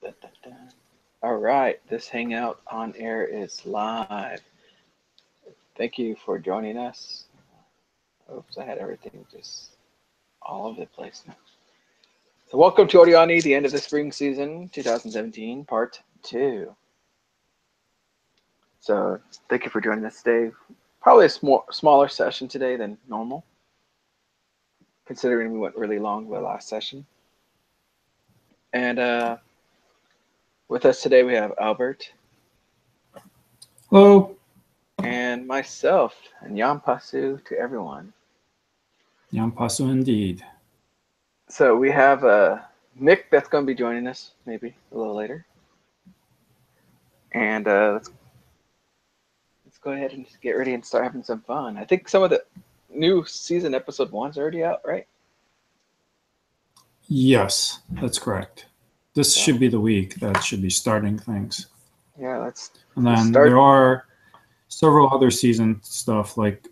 Da, da, da. All right, this hangout on air is live. Thank you for joining us. Oops, I had everything just all over the place now. So, welcome to OreAni, the end of the spring season 2017, part 2. So, thank you for joining us today. Probably a smaller session today than normal, considering we went really long the last session. And with us today, we have Albert. Hello. And myself, and Yampasu to everyone. Yampasu indeed. So we have Mick that's going to be joining us maybe a little later. And let's go ahead and just get ready and start having some fun. I think some of the new season episode 1's already out, right? Yes, that's correct. This should be the week that should be starting things. Yeah, let's start. There are several other season stuff, like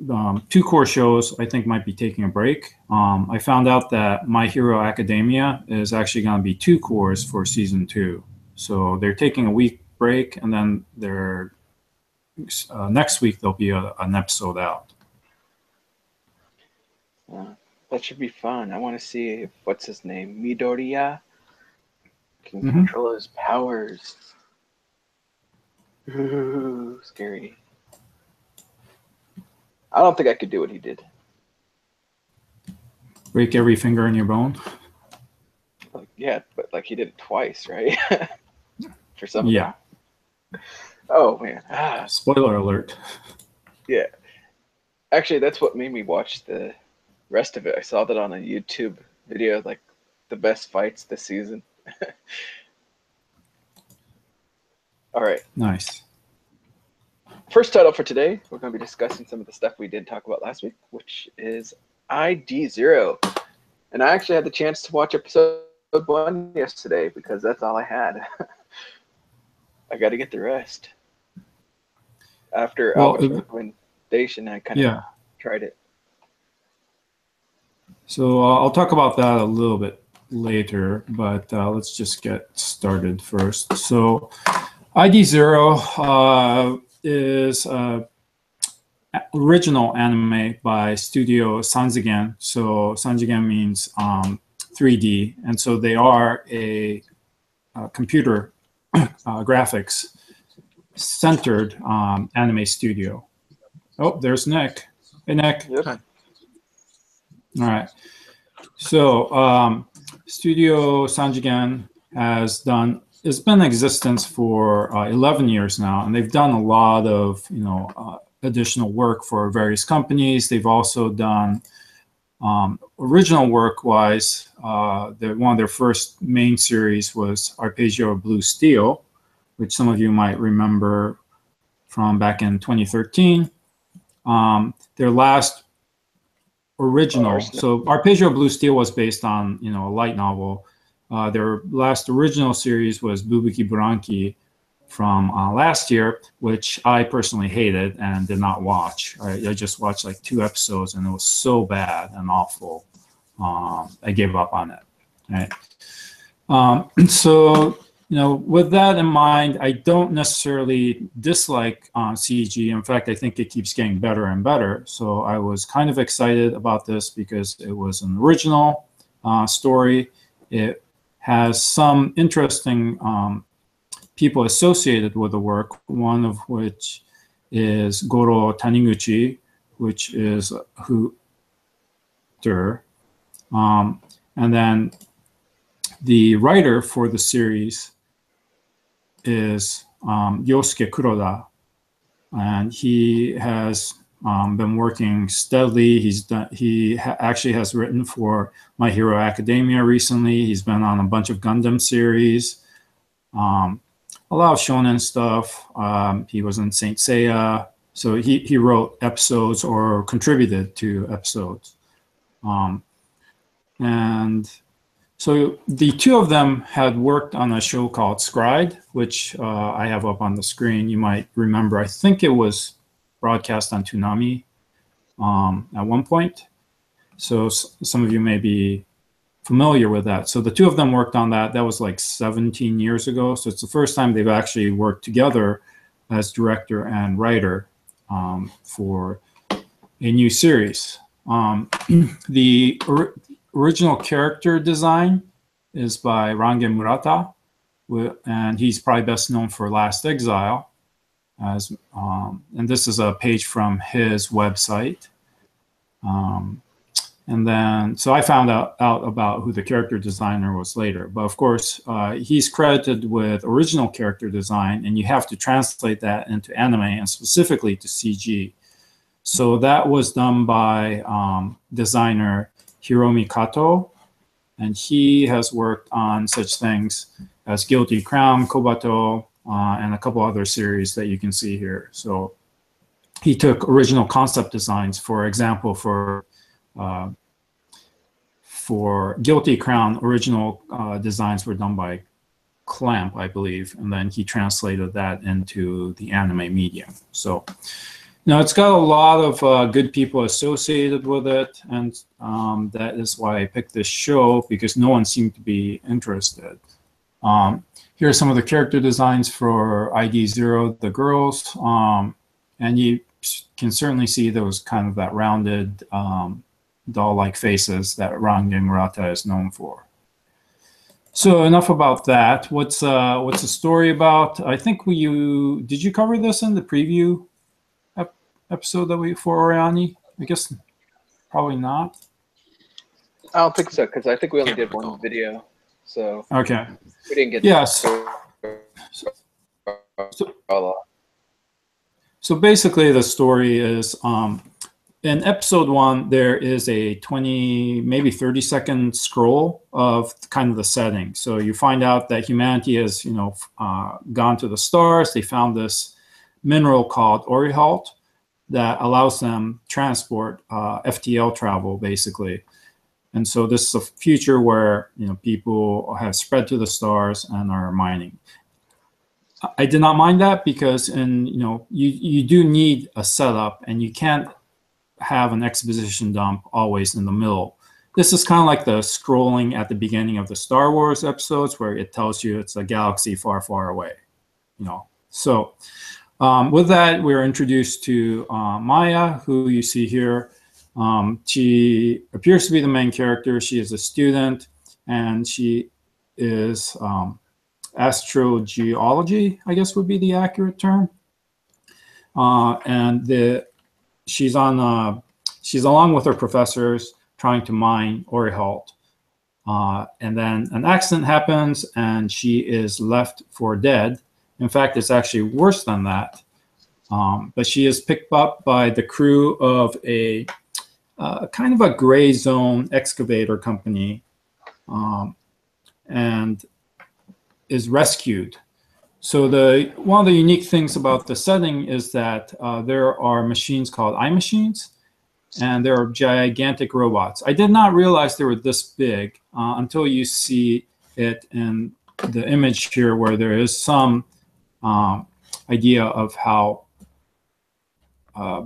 2 core shows I think might be taking a break. I found out that My Hero Academia is actually going to be 2 cores for season 2. So they're taking a week break, and then they're next week there'll be an episode out. That should be fun. I want to see if, what's his name, Midoriya, can control his powers. Ooh, scary. I don't think I could do what he did. Break every finger in your bone? Yeah, but like he did it twice, right? For some. Yeah. Oh man. Spoiler alert. Yeah. Actually, that's what made me watch the rest of it. I saw that on a YouTube video, like the best fights this season. All right. Nice. First title for today, we're going to be discussing some of the stuff we did talk about last week, which is ID0. And I actually had the chance to watch episode 1 yesterday because that's all I had. I got to get the rest. After Albert's recommendation, I kind of tried it. So I'll talk about that a little bit later, but let's just get started first. So ID0 is original anime by Studio Sanzigen. So Sanzigen means 3D, and so they are a computer graphics centered anime studio. Oh, there's Nick. Hey, Nick. Yep. All right. So Studio Sanjigen has been in existence for 11 years now, and they've done a lot of additional work for various companies. They've also done original work-wise. One of their first main series was Arpeggio of Blue Steel, which some of you might remember from back in 2013. Their last original, so Arpeggio of Blue Steel was based on a light novel. Their last original series was Bubuki Buranki from last year, which I personally hated and did not watch. I just watched like 2 episodes, and it was so bad and awful. I gave up on it. Right. So with that in mind, I don't necessarily dislike CG. In fact, I think it keeps getting better and better. So I was kind of excited about this because it was an original story. It has some interesting people associated with the work, one of which is Goro Taniguchi, which is who, and then the writer for the series is Yosuke Kuroda, and he has been working steadily. He actually has written for My Hero Academia recently. He's been on a bunch of Gundam series, a lot of shonen stuff. He was in Saint Seiya, so he wrote episodes or contributed to episodes, and so the 2 of them had worked on a show called Scried, which I have up on the screen. You might remember, I think it was broadcast on Toonami at one point. So some of you may be familiar with that. So the two of them worked on that. That was like 17 years ago. So it's the first time they've actually worked together as director and writer for a new series. The original character design is by Rangen Murata, and he's probably best known for Last Exile. And this is a page from his website. And then, so I found out about who the character designer was later. But of course, he's credited with original character design, and you have to translate that into anime and specifically to CG. So that was done by designer Hiromi Kato, and he has worked on such things as Guilty Crown, Kobato, and a couple other series that you can see here. So he took original concept designs, for example, for Guilty Crown, original designs were done by Clamp, I believe, and then he translated that into the anime medium. So, it's got a lot of good people associated with it, and that is why I picked this show, because no one seemed to be interested. Here are some of the character designs for ID0, the girls, and you can certainly see those kind of that rounded doll-like faces that Rangen Murata is known for. So enough about that. What's the story about? I think did you cover this in the preview episode that for OreAni? I guess probably not. I don't think so, because I think we only did one video. So okay, we didn't get So basically the story is in episode 1 there is a 20 maybe 30-second scroll of kind of the setting. So you find out that humanity has gone to the stars. They found this mineral called Orihalt that allows them transport FTL travel basically. And so this is a future where people have spread to the stars and are mining. I did not mind that because you do need a setup, and you can't have an exposition dump always in the middle. This is kind of like the scrolling at the beginning of the Star Wars episodes where it tells you it's a galaxy far, far away. So with that, we're introduced to Maya, who you see here. She appears to be the main character. She is a student, and she is astrogeology, I guess would be the accurate term. And she's along with her professors trying to mine Orihalt. And then an accident happens, and she is left for dead. In fact, it's actually worse than that. But she is picked up by the crew of a kind of a gray zone excavator company, and is rescued. So one of the unique things about the setting is that there are machines called iMachines, and there are gigantic robots. I did not realize they were this big until you see it in the image here, where there is some idea of how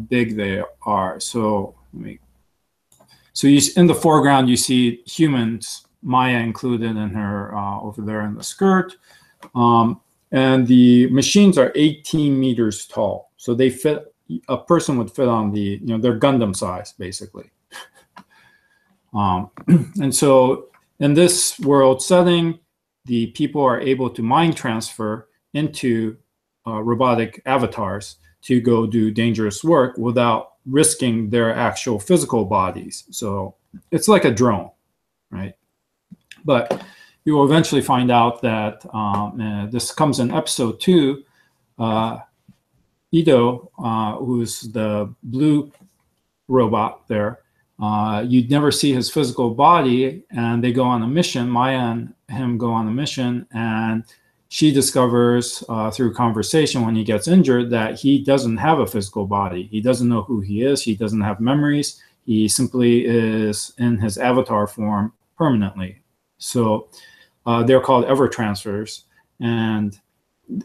big they are. So in the foreground, you see humans, Maya included in her over there in the skirt. And the machines are 18 meters tall. So they fit, a person would fit on they're Gundam size, basically. And so in this world setting, the people are able to mind transfer into robotic avatars to go do dangerous work without risking their actual physical bodies. So it's like a drone, right? But you will eventually find out that this comes in episode 2. Ido, who's the blue robot there, you'd never see his physical body, and they go on a mission. Maya and him go on a mission, and she discovers through conversation when he gets injured that he doesn't have a physical body. He doesn't know who he is. He doesn't have memories. He simply is in his avatar form permanently. So they're called ever transfers, and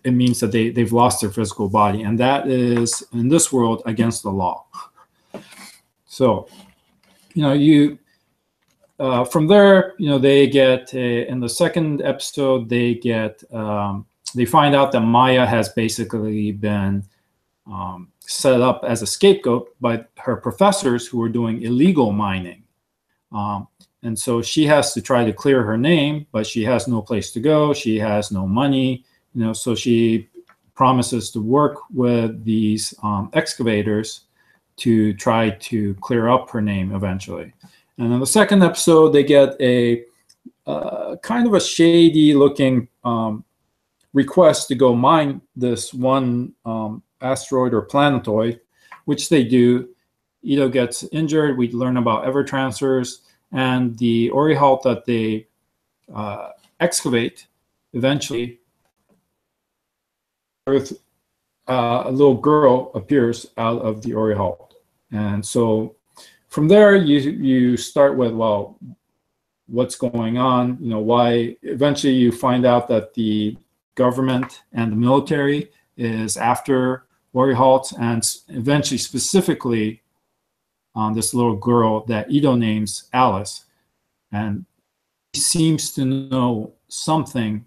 it means that they've lost their physical body, and that is in this world against the law. So from there, they get in the second episode, they get they find out that Maya has basically been set up as a scapegoat by her professors who are doing illegal mining. And so she has to try to clear her name, but she has no place to go. She has no money, so she promises to work with these excavators to try to clear up her name eventually. And in the second episode, they get a kind of a shady looking request to go mine this one asteroid or planetoid, which they do. Ito gets injured. We learn about Evertrancers, and the Orihalt that they excavate eventually, Earth, a little girl appears out of the Orihalt. And so from there, you start with, well, what's going on? Why? Eventually, you find out that the government and the military is after Orihalt, and eventually, specifically, this little girl that Ito names Alice, and he seems to know something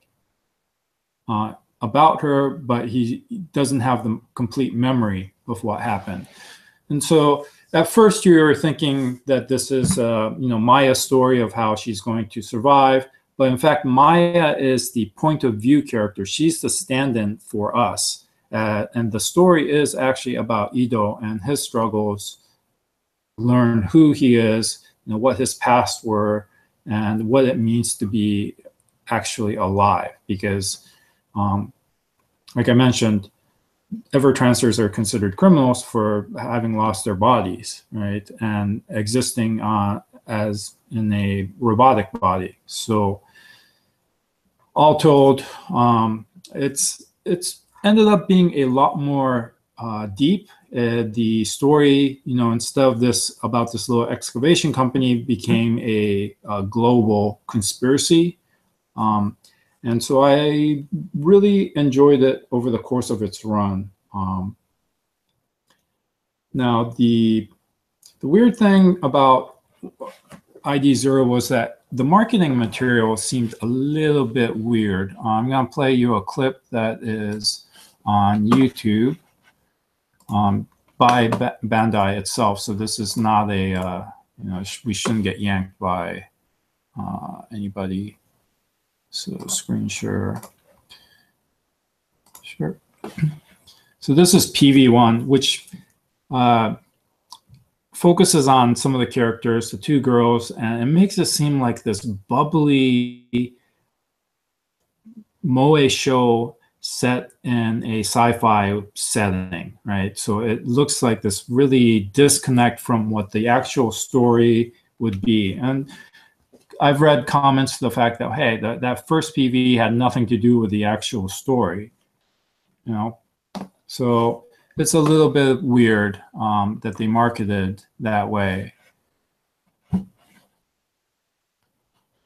about her, but he doesn't have the complete memory of what happened. And so at first you were thinking that this is Maya's story of how she's going to survive, but in fact Maya is the point of view character. She's the stand-in for us, and the story is actually about Ito and his struggles, learn who he is, what his past were, and what it means to be actually alive. Because like I mentioned, Evertrancers are considered criminals for having lost their bodies, right, and existing as in a robotic body. So all told, it's ended up being a lot more deep. The story, instead of this about this little excavation company, became a global conspiracy. And so I really enjoyed it over the course of its run. Now, the weird thing about ID0 was that the marketing material seemed a little bit weird. I'm going to play you a clip that is on YouTube by Bandai itself. So this is not a, we shouldn't get yanked by anybody. So screen share. Sure. So this is PV1, which focuses on some of the characters, the two girls, and it makes it seem like this bubbly moe show set in a sci-fi setting, right? So it looks like this really disconnect from what the actual story would be. And I've read comments to the fact that, hey, that first PV had nothing to do with the actual story, So it's a little bit weird that they marketed that way.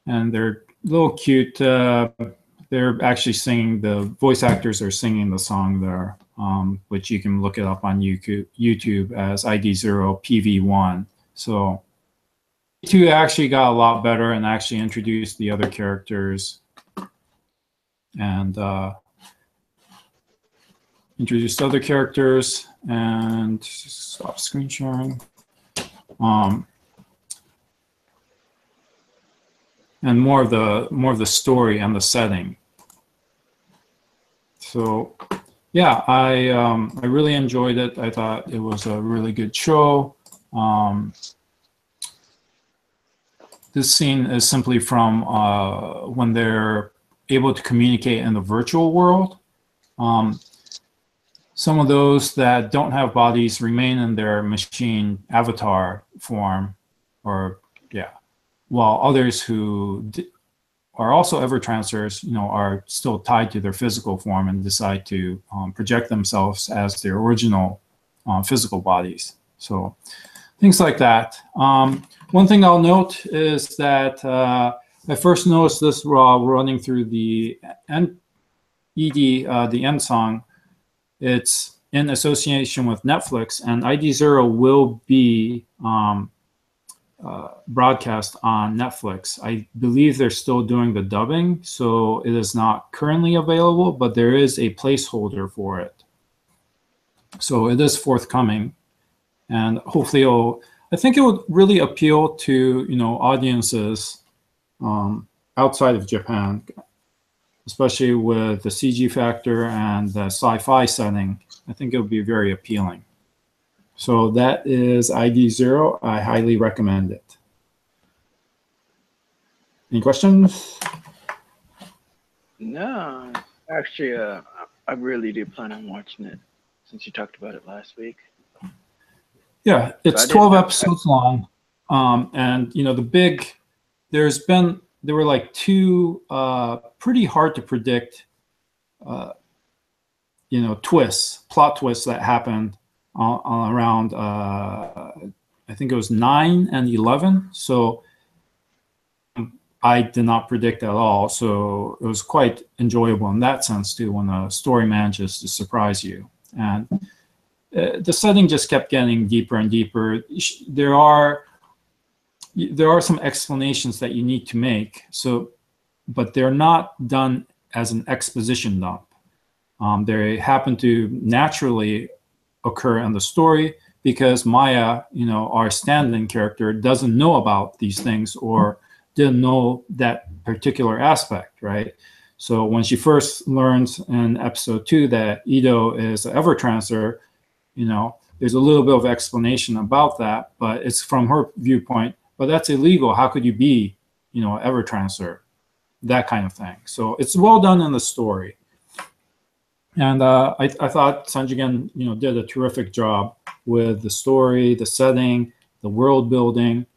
And they're a little cute. They're actually singing, the voice actors are singing the song there, which you can look it up on YouTube as ID0 PV1. So 2 actually got a lot better and actually introduced the other characters and and stop screen sharing. And more of the story and the setting. So yeah, I really enjoyed it. I thought it was a really good show. This scene is simply from when they're able to communicate in the virtual world. Some of those that don't have bodies remain in their machine avatar form, while others who are also Evertrancers, are still tied to their physical form and decide to project themselves as their original physical bodies. So things like that. One thing I'll note is that I first noticed this while running through the ED, the end song. It's in association with Netflix, and ID0 will be broadcast on Netflix. I believe they're still doing the dubbing, so it is not currently available, but there is a placeholder for it. So it is forthcoming, and hopefully I think it would really appeal to audiences outside of Japan, especially with the CG factor and the sci-fi setting. I think it would be very appealing. So that is ID Zero. I highly recommend it. Any questions? No, actually, I really do plan on watching it since you talked about it last week. Yeah, it's 12 episodes long, and there were like two pretty hard to predict, plot twists that happened around I think it was 9 and 11. So I did not predict at all. So it was quite enjoyable in that sense too, when the story manages to surprise you. And the setting just kept getting deeper and deeper. There are some explanations that you need to make. But they're not done as an exposition dump. They happen to naturally occur in the story because Maya, our stand-in character, doesn't know about these things or didn't know that particular aspect, right? So when she first learns in episode 2 that Ido is an Evertrancer, there's a little bit of explanation about that, but it's from her viewpoint. But that's illegal. How could you be, an Evertrancer? That kind of thing. So it's well done in the story. And I thought Sanjigen, did a terrific job with the story, the setting, the world building,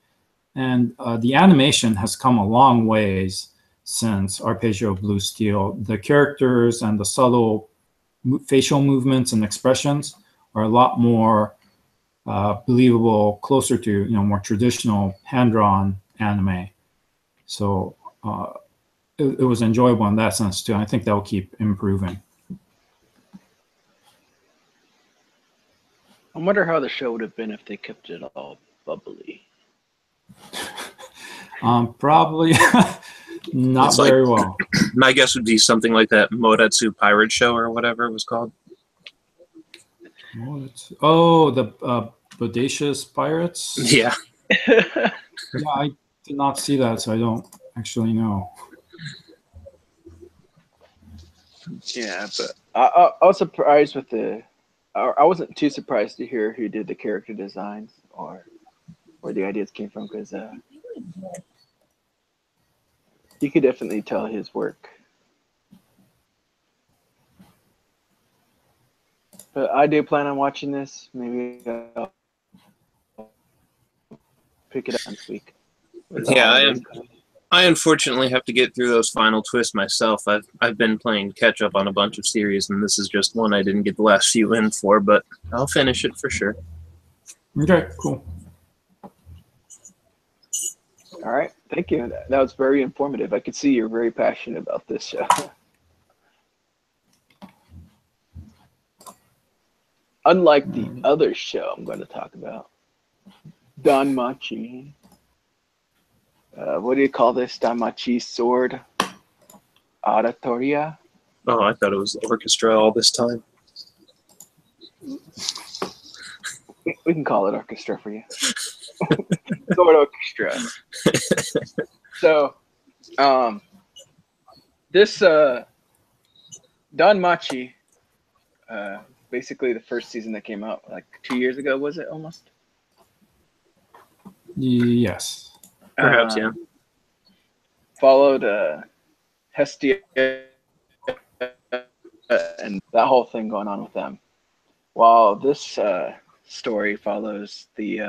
and the animation has come a long ways since Arpeggio Blue Steel. The characters and the subtle facial movements and expressions are a lot more believable, closer to more traditional hand-drawn anime. So it was enjoyable in that sense too. And I think that will keep improving. I wonder how the show would have been if they kept it all bubbly. Probably not It's very well. My guess would be something like that Modatsu Pirate Show or whatever it was called. The Bodacious Pirates? Yeah. Yeah, I did not see that, so I don't actually know. Yeah, but I was surprised with I wasn't too surprised to hear who did the character designs or where the ideas came from, because you could definitely tell his work. But I do plan on watching this. Maybe I'll pick it up next week. Yeah, I unfortunately have to get through those final twists myself. I've been playing catch up on a bunch of series, and this is just one I didn't get the last few in for, but I'll finish it for sure. Okay, cool. All right, thank you. That was very informative. I could see you're very passionate about this show. Unlike the other show I'm going to talk about, Danmachi. What do you call this? Danmachi Sword Oratoria? Oh, I thought it was orchestra all this time. We can call it orchestra for you. Sword Orchestra. So, this Danmachi, basically the first season that came out like 2 years ago, was it almost? Yes. Perhaps, yeah. Followed Hestia and that whole thing going on with them. While this story follows the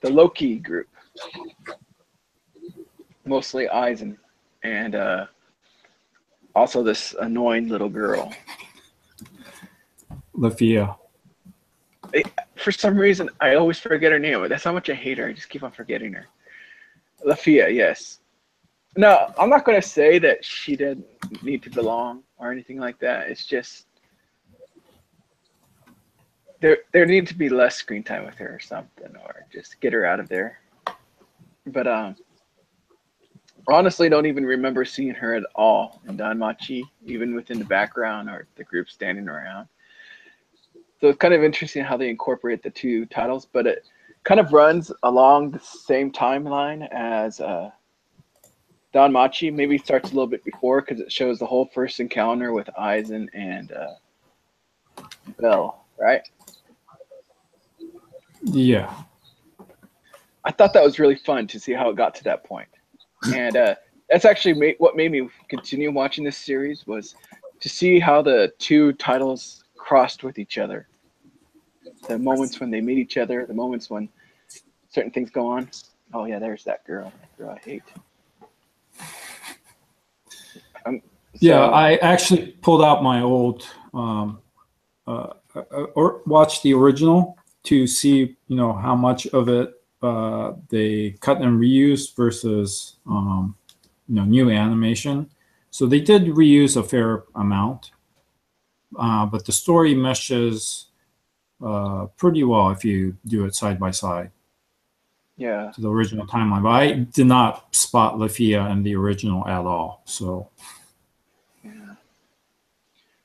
Loki group, mostly Eisen, and also this annoying little girl. Lafia. For some reason, I always forget her name. That's how much I hate her. I just keep on forgetting her. Lafia, yes. No, I'm not going to say that she didn't need to belong or anything like that. It's just there needs to be less screen time with her or something, or just get her out of there. But honestly, don't even remember seeing her at all in Danmachi, even within the background or the group standing around. So it's kind of interesting how they incorporate the two titles, but it kind of runs along the same timeline as Danmachi. Maybe starts a little bit before because it shows the whole first encounter with Aizen and Bell, right? Yeah. I thought that was really fun to see how it got to that point. And that's actually what made me continue watching this series, was to see how the two titles crossed with each other. The moments when they meet each other, the moments when certain things go on. Oh yeah, there's that girl. That girl I hate. Yeah, I actually pulled out my old or watched the original to see, how much of it they cut and reused versus new animation. So they did reuse a fair amount, but the story meshes pretty well if you do it side by side. Yeah. To the original timeline, but I did not spot Lafia in the original at all. So. Yeah.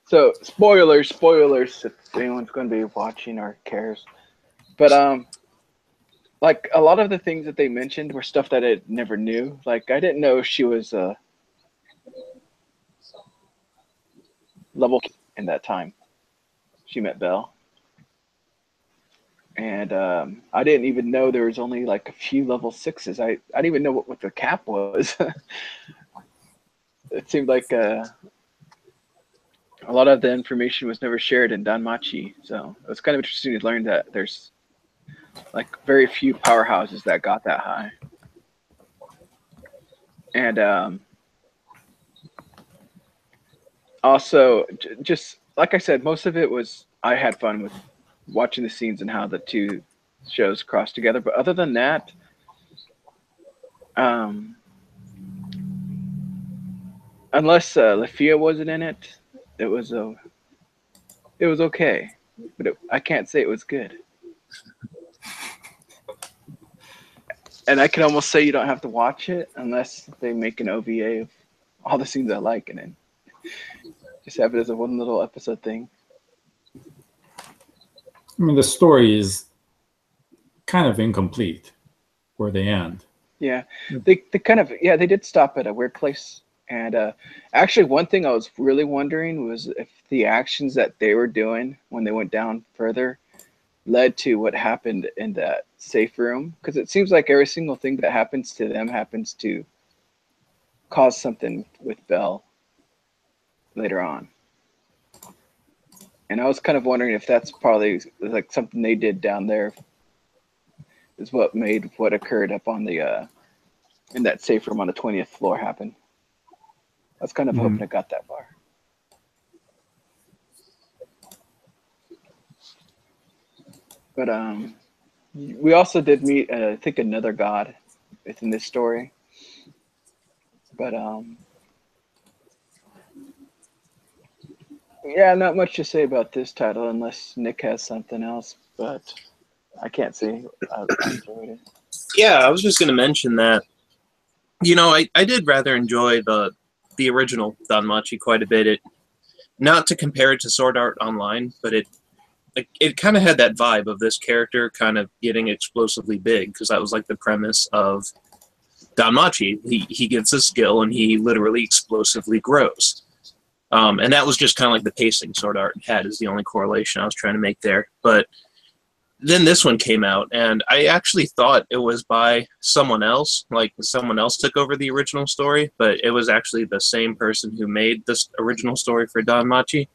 So spoilers if anyone's going to be watching or cares. But like a lot of the things that they mentioned were stuff that I never knew. Like I didn't know she was level in that time she met Belle. And I didn't even know there was only like a few level 6s. I didn't even know what the cap was. It seemed like a lot of the information was never shared in Danmachi. So it was kind of interesting to learn that there's like very few powerhouses that got that high. And also, just like I said, most of it was I had fun with watching the scenes and how the two shows cross together. But other than that, unless Lafia wasn't in it, it was okay. But I can't say it was good. And I can almost say you don't have to watch it unless they make an OVA of all the scenes I like, and then just have it as a one little episode thing. I mean, the story is kind of incomplete where they end. Yeah, they kind of they did stop at a weird place. And actually, one thing I was really wondering was if the actions that they were doing when they went down further led to what happened in that safe room, because it seems like every single thing that happens to them happens to cause something with Belle later on. And I was kind of wondering if that's probably like something they did down there is what made what occurred up on the in that safe room on the 20th floor happen. I was kind of hoping it got that far. But we also did meet, I think, another god within this story. But yeah, not much to say about this title unless Nick has something else. But I can't say I enjoyed it. Yeah, I was just going to mention that. I did rather enjoy the original Danmachi quite a bit. Not to compare it to Sword Art Online, but it kind of had that vibe of this character kind of getting explosively big, because that was like the premise of Danmachi. He gets a skill and he literally explosively grows. And that was just kind of like the pacing Sword Art had, is the only correlation I was trying to make there. But then this one came out, and I actually thought it was by someone else, like someone else took over the original story, but it was actually the same person who made this original story for Danmachi.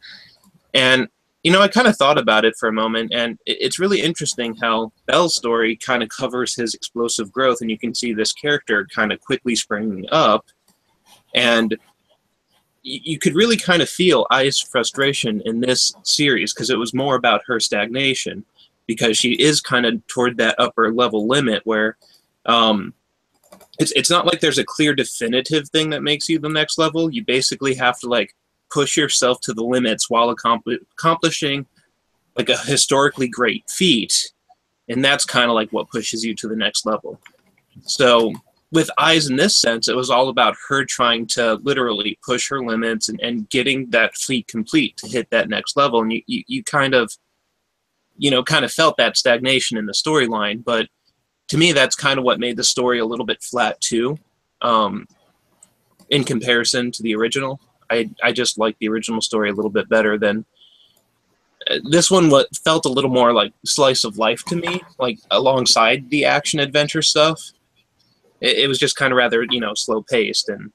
And, I kind of thought about it for a moment, and it's really interesting how Belle's story kind of covers his explosive growth, and you can see this character kind of quickly springing up, and you could really kind of feel Ai's frustration in this series, because it was more about her stagnation, because she is kind of toward that upper level limit where it's not like there's a clear definitive thing that makes you the next level. You basically have to like push yourself to the limits while accomplishing like a historically great feat, and that's kind of like what pushes you to the next level. So with Eyes, in this sense, it was all about her trying to literally push her limits and getting that feat complete to hit that next level. And you kind of, kind of felt that stagnation in the storyline. But to me, that's kind of what made the story a little bit flat too, in comparison to the original. I just like the original story a little bit better than this one. What felt a little more like slice of life to me, like alongside the action adventure stuff. It was just kind of rather, slow paced, and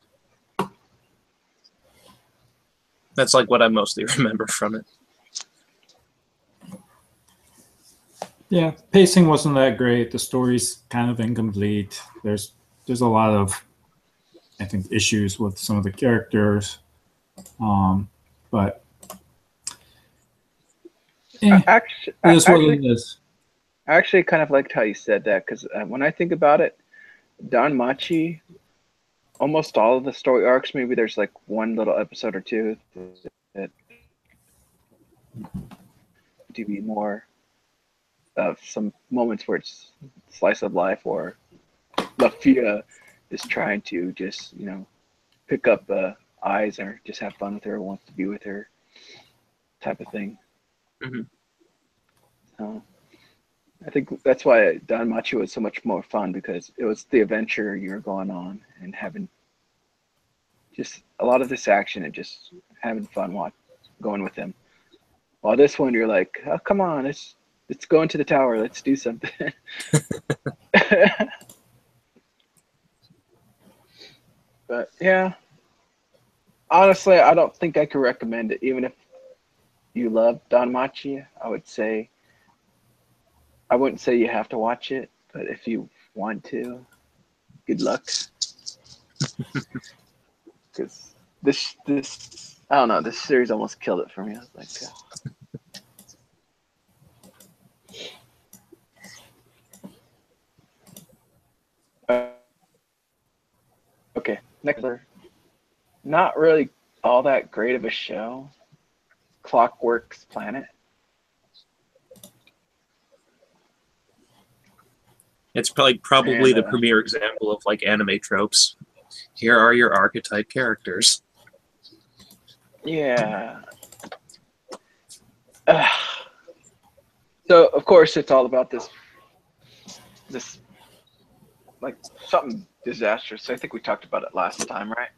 that's like what I mostly remember from it. Yeah, pacing wasn't that great. The story's kind of incomplete. There's a lot of, I think, issues with some of the characters, but Actually, it is what it is. I actually kind of liked how you said that, because when I think about it, Don Machi, almost all of the story arcs, maybe there's like one little episode or two that to be more of some moments where it's slice of life, or Lafia is trying to just, pick up Eyes or just have fun with her, wants to be with her type of thing. Mm-hmm. So I think that's why Don Machi was so much more fun, because it was the adventure you were going on and having just a lot of this action and just having fun going with him. While this one, you're like, oh, come on, let's go into the tower, let's do something. But yeah, honestly, I don't think I could recommend it. Even if you love Don Machi, I wouldn't say you have to watch it, but if you want to, good luck. Because this I don't know, this series almost killed it for me. I was like, okay, next, not really all that great of a show. Clockwork's Planet. It's probably the premier example of like anime tropes. Here are your archetype characters. Yeah. So of course it's all about this like something disastrous. I think we talked about it last time, right?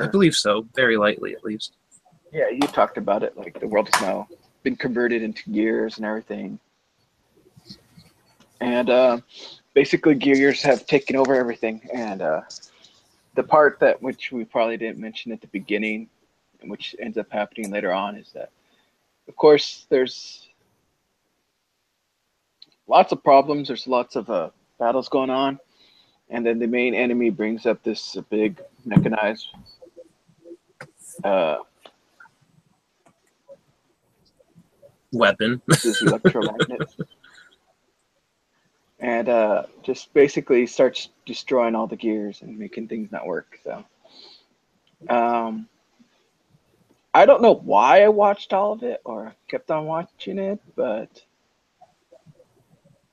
I believe so, very lightly at least. Yeah, you talked about it, like the world has now been converted into gears and everything. And basically gears have taken over everything. And the part that which we probably didn't mention at the beginning, and which ends up happening later on, is that of course there's lots of problems, there's lots of battles going on, and then the main enemy brings up this big mechanized weapon. This is electromagnet. And just basically starts destroying all the gears and making things not work. So I don't know why I watched all of it or kept on watching it, but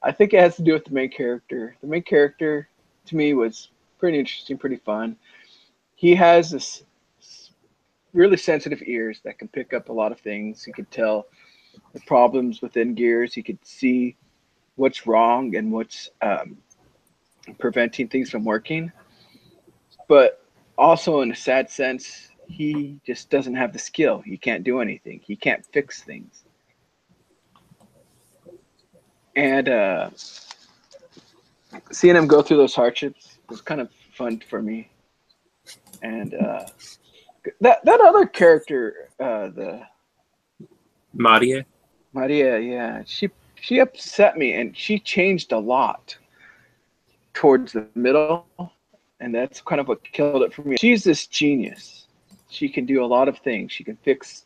I think it has to do with the main character. The main character, to me, was pretty interesting, pretty fun. He has this really sensitive ears that can pick up a lot of things. He could tell the problems within gears. He could see what's wrong and what's preventing things from working. But also, in a sad sense, he just doesn't have the skill. He can't do anything. He can't fix things. And seeing him go through those hardships was kind of fun for me. And that other character, the Maria, yeah, she upset me, and she changed a lot towards the middle, and that's kind of what killed it for me. She's this genius. She can do a lot of things. She can fix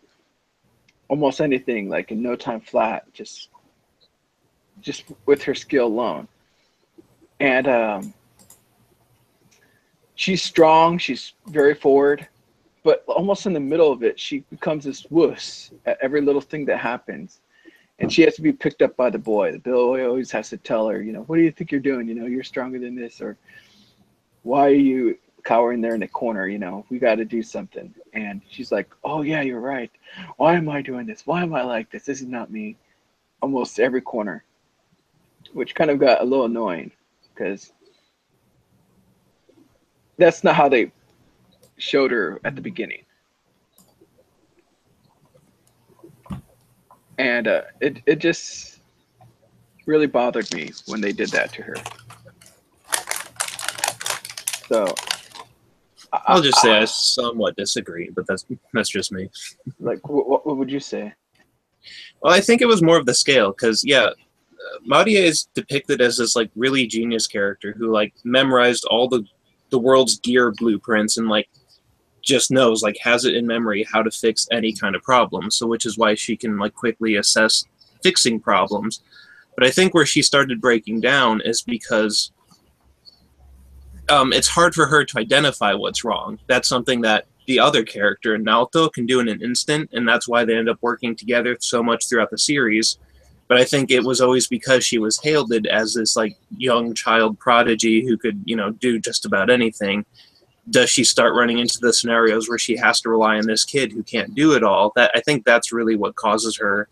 almost anything, like in no time flat, just with her skill alone. And she's strong. She's very forward, but almost in the middle of it, she becomes this wuss at every little thing that happens. and she has to be picked up by the boy. The boy always has to tell her, what do you think you're doing? You're stronger than this, or why are you cowering there in the corner? We got to do something. And she's like, oh yeah, you're right. Why am I doing this? Why am I like this? This is not me. Almost every corner, which kind of got a little annoying because that's not how they showed her at the beginning. And it just really bothered me when they did that to her. So I'll just say I somewhat disagree, but that's just me. Like, what would you say? Well, I think it was more of the scale, because Maria is depicted as this like really genius character who like memorized all the world's gear blueprints and like just knows, like has it in memory how to fix any kind of problem. So which is why she can like quickly assess fixing problems. But I think where she started breaking down is because it's hard for her to identify what's wrong. That's something that the other character, Naoto, can do in an instant, and that's why they end up working together so much throughout the series. But I think it was always because she was hailed as this like young child prodigy who could, do just about anything. Does she start running into the scenarios where she has to rely on this kid who can't do it all? That I think that's really what causes her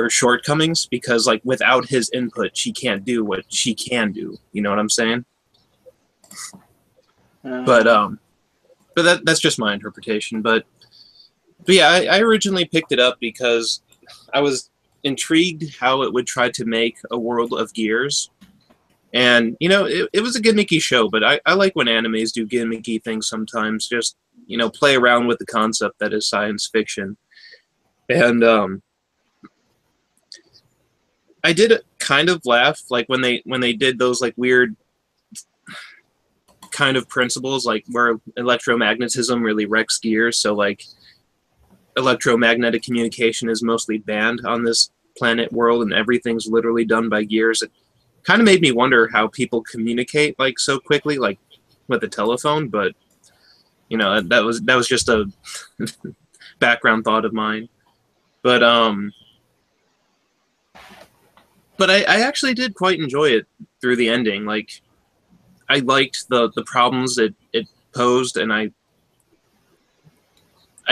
shortcomings, because like without his input, she can't do what she can do. You know what I'm saying? But that's just my interpretation. But yeah, I originally picked it up because I was intrigued how it would try to make a world of gears. And, it was a gimmicky show, but I like when animes do gimmicky things sometimes, just, play around with the concept that is science fiction. And I did kind of laugh, like when they did those like weird kind of principles, like where electromagnetism really wrecks gears. So like electromagnetic communication is mostly banned on this planet world, and everything's literally done by gears. It kind of made me wonder how people communicate like so quickly, like with a telephone. But that was just a background thought of mine. But I actually did quite enjoy it through the ending. Like, I liked the problems it posed, and I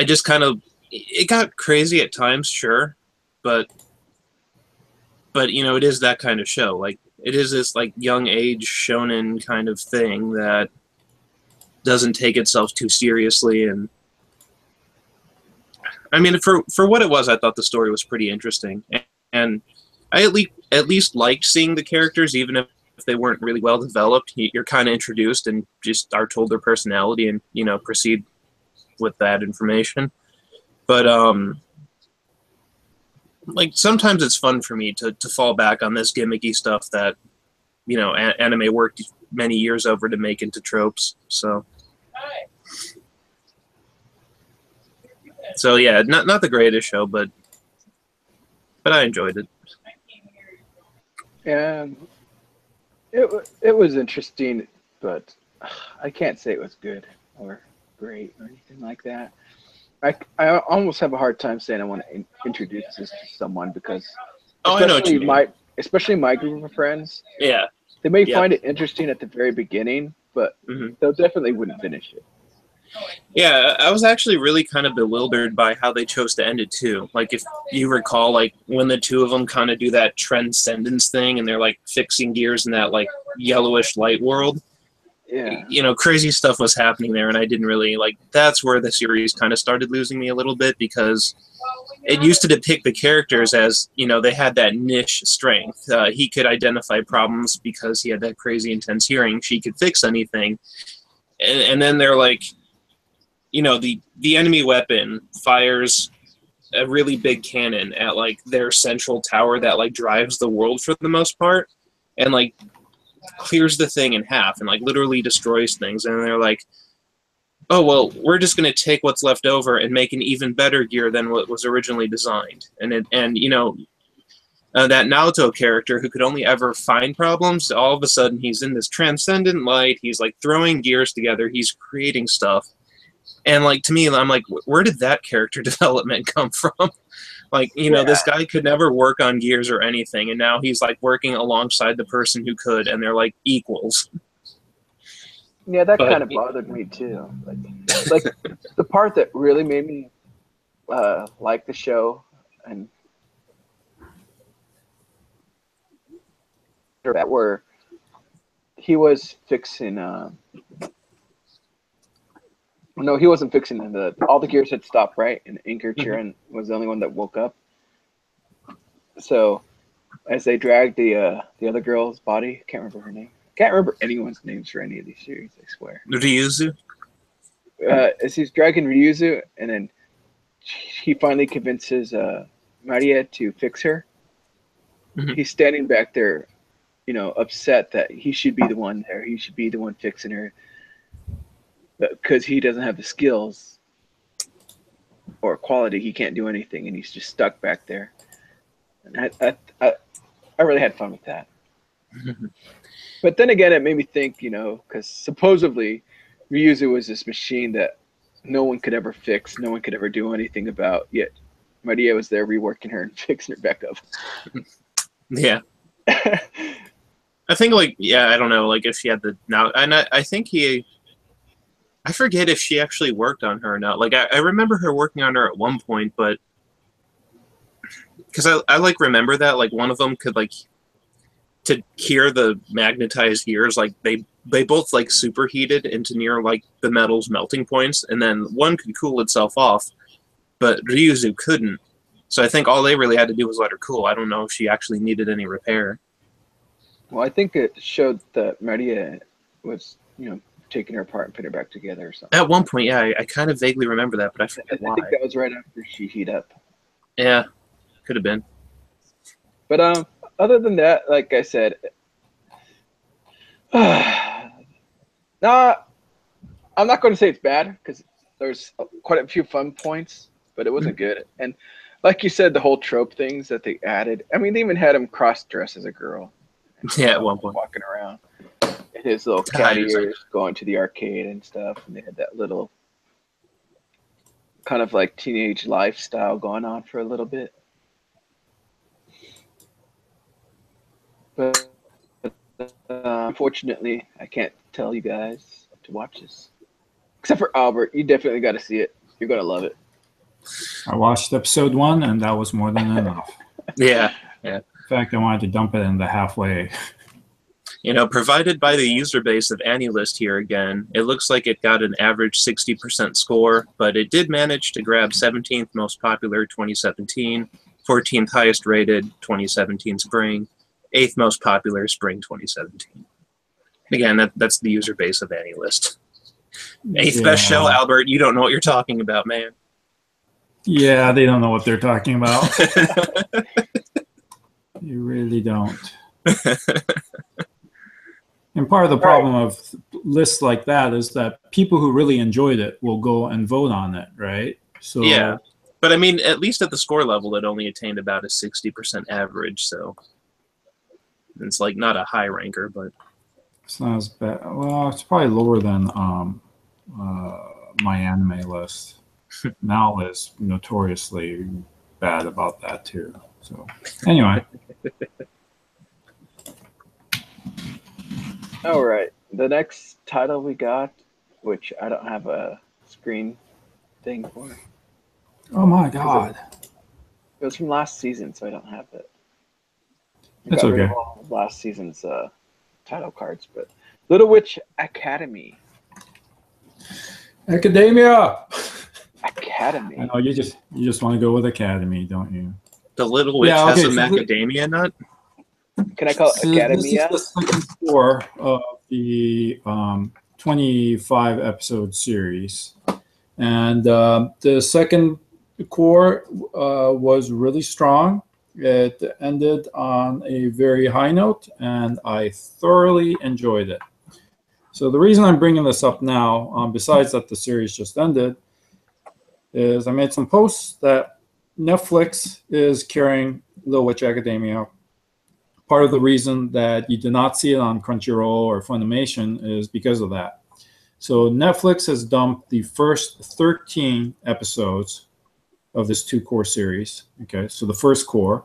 just kind of, it got crazy at times, sure, but it is that kind of show. Like, it is this like young age shonen kind of thing that doesn't take itself too seriously. And I mean, for what it was, I thought the story was pretty interesting, and I at least liked seeing the characters, even if they weren't really well developed. You're kind of introduced and just are told their personality, and proceed with that information. But like sometimes it's fun for me to fall back on this gimmicky stuff that anime worked many years over to make into tropes. So yeah, not the greatest show, but I enjoyed it. And it was interesting, but I can't say it was good or great or anything like that. I almost have a hard time saying I want to introduce this to someone, because especially my group of friends, yeah, they may find it interesting at the very beginning, but they'll definitely wouldn't finish it. Yeah, I was actually really kind of bewildered by how they chose to end it too. Like, if you recall, like when the two of them kind of do that transcendence thing and they're like fixing gears in that like yellowish light world. Yeah. Crazy stuff was happening there, and I didn't really like. That's where the series kind of started losing me a little bit, because it used to depict the characters as, they had that niche strength. He could identify problems because he had that crazy intense hearing. She could fix anything. And then they're like, the enemy weapon fires a really big cannon at like their central tower that like drives the world for the most part, and like clears the thing in half and like literally destroys things. And they're like, oh, well, we're just going to take what's left over and make an even better gear than what was originally designed. And that Naoto character, who could only ever find problems, all of a sudden he's in this transcendent light. He's like throwing gears together. He's creating stuff. And like, to me, I'm like, where did that character development come from? Like, this guy could never work on gears or anything, and now he's like working alongside the person who could, and they're like equals. Yeah, that kind of bothered me too. Like the part that really made me like the show and that were he was fixing. No, he wasn't fixing it. All the gears had stopped, right? And Inger Chiron was the only one that woke up. So, as they dragged the other girl's body, can't remember her name. Can't remember anyone's names for any of these series. I swear. Ryuzu. As he's dragging Ryuzu, and then he finally convinces Maria to fix her. He's standing back there, upset that he should be the one there. He should be the one fixing her. Because he doesn't have the skills or quality, he can't do anything, and he's just stuck back there. And I really had fun with that. But then again, it made me think, because supposedly Ryuzu was this machine that no one could ever fix, no one could ever do anything about, yet Maria was there reworking her and fixing her back up. Yeah. I think, I don't know, if she had and I think I forget if she actually worked on her or not. I remember her working on her at one point, but because I remember that one of them could to cure the magnetized gears, they both superheated into near the metal's melting points, and then one could cool itself off, but Ryuzu couldn't. So I think all they really had to do was let her cool. I don't know if she actually needed any repair. Well, I think it showed that Maria was, taking her apart and putting her back together or something. At one point, yeah, I kind of vaguely remember that, but I forget why. I think that was right after she heated up. Yeah, could have been. But other than that, like I said, I'm not going to say it's bad because there's quite a few fun points, but it wasn't good. And like you said, the whole trope things that they added. I mean, they even had him cross-dress as a girl. Yeah, at one point. Walking around. His little cat ears going to the arcade and stuff, and they had that little kind of teenage lifestyle going on for a little bit. But unfortunately, I can't tell you guys to watch this. Except for Albert, you definitely got to see it. You're going to love it. I watched episode 1, and that was more than enough. Yeah. In fact, I wanted to dump it in the halfway. Provided by the user base of AniList here again, it looks like it got an average 60% score, but it did manage to grab 17th most popular 2017, 14th highest rated 2017 spring, 8th most popular spring 2017. Again, that's the user base of AniList. 8th best show, Albert. You don't know what you're talking about, man. Yeah, they don't know what they're talking about. You really don't. And part of the problem of lists like that is that people who really enjoyed it will go and vote on it, right? So yeah, but I mean, at least at the score level, it only attained about a 60% average, so it's not a high ranker, but it's not as bad. Well, it's probably lower than my anime list. Mal is notoriously bad about that too. So anyway. All right. The next title we got, which I don't have a screen thing for. Oh my God. It was from last season, so I don't have it. That's okay. Rid of all of last season's title cards, but Little Witch Academy. Academia. Academy. I know you just want to go with Academy, don't you? The Little Witch has a macadamia nut. Can I call it Academia? This is the second score of the 25 episode series, and the second core was really strong. It ended on a very high note, and I thoroughly enjoyed it. So the reason I'm bringing this up now, besides that the series just ended, is I made some posts that Netflix is carrying Little Witch Academia. Part of the reason that you do not see it on Crunchyroll or Funimation is because of that. So Netflix has dumped the first 13 episodes of this 2-core series. Okay, so the first core,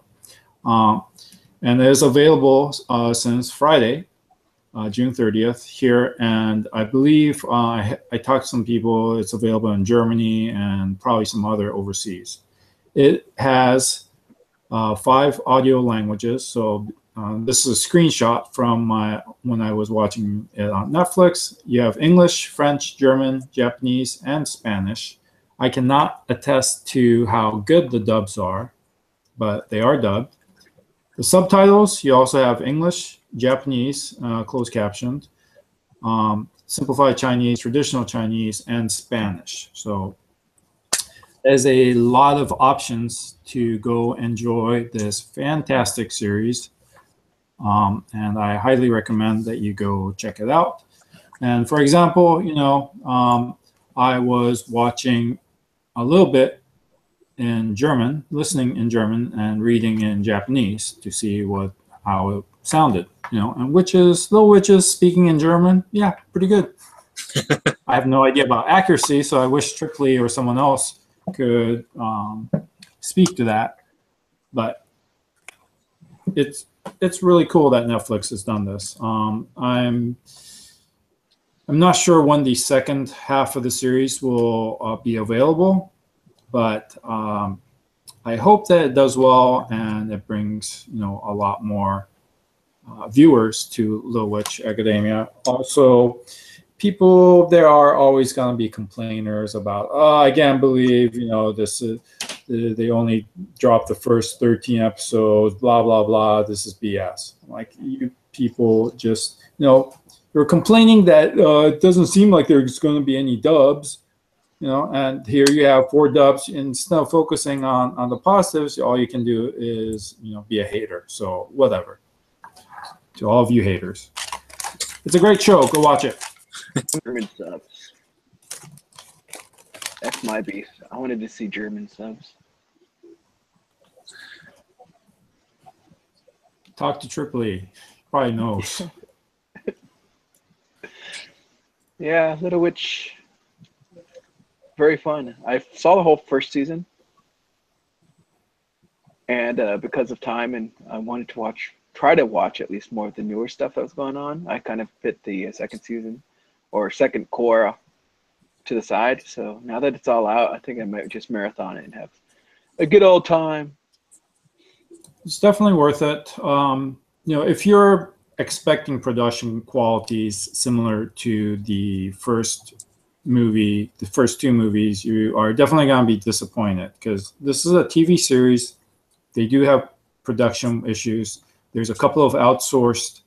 and it is available since Friday, June 30th here, and I believe I talked to some people. It's available in Germany and probably some other overseas. It has 5 audio languages. So this is a screenshot from when I was watching it on Netflix. You have English, French, German, Japanese, and Spanish. I cannot attest to how good the dubs are, but they are dubbed. The subtitles, you also have English, Japanese, closed captioned, simplified Chinese, traditional Chinese, and Spanish. So there's a lot of options to go enjoy this fantastic series. And I highly recommend that you go check it out. And for example, I was watching a little bit in German, listening in German, and reading in Japanese to see how it sounded. And Little Witches speaking in German, yeah, pretty good. I have no idea about accuracy, so I wish Tripoli or someone else could speak to that. But it's really cool that Netflix has done this. I'm not sure when the second half of the series will be available, but I hope that it does well and it brings a lot more viewers to Little Witch Academia. Also, there are always going to be complainers about, I can't believe this is they only dropped the first 13 episodes, blah blah blah. This is BS. Like, you people just you're complaining that it doesn't seem like there's going to be any dubs. And here you have 4 dubs. Instead of focusing on the positives, all you can do is be a hater. So whatever. To all of you haters, it's a great show. Go watch it. German subs. That's my beef. I wanted to see German subs. Talk to Tripoli. Probably knows. Yeah, Little Witch. Very fun. I saw the whole first season, and because of time, and I wanted to try to watch at least more of the newer stuff that was going on, I kind of put the second season or second core to the side. So now that it's all out, I think I might just marathon it and have a good old time. It's definitely worth it. If you're expecting production qualities similar to the first 2 movies, you are definitely going to be disappointed, because this is a TV series. They do have production issues. There's a couple of outsourced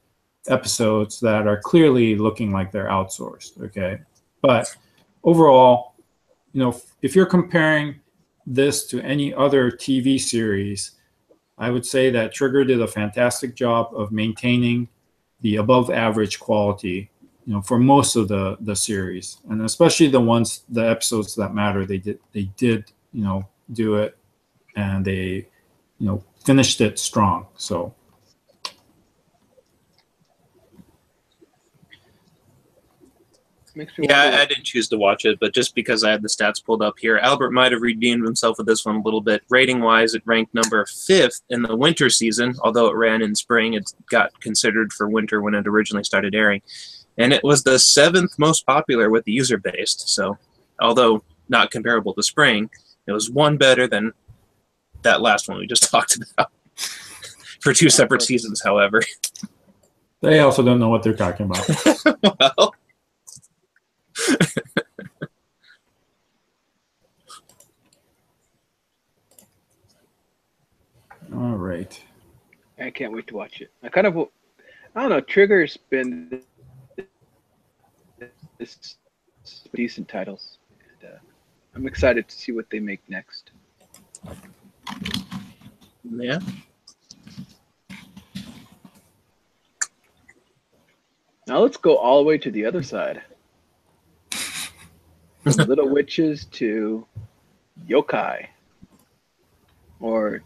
episodes that are clearly looking like they're outsourced. Okay, but overall, if you're comparing this to any other TV series, I would say that Trigger did a fantastic job of maintaining the above average quality, for most of the series, and especially the episodes that matter. They did do it, and they finished it strong. So yeah, I didn't choose to watch it, but just because I had the stats pulled up here, Albert might have redeemed himself with this one a little bit. Rating-wise, it ranked number 5th in the winter season, although it ran in spring. It got considered for winter when it originally started airing. And it was the 7th most popular with the user base. So, although not comparable to spring, it was one better than that last one we just talked about. For 2 separate seasons, however. They also don't know what they're talking about. Well... All right. I can't wait to watch it. I don't know. Trigger's been this decent titles, and I'm excited to see what they make next. Yeah. Now let's go all the way to the other side. From Little Witches to Yokai, or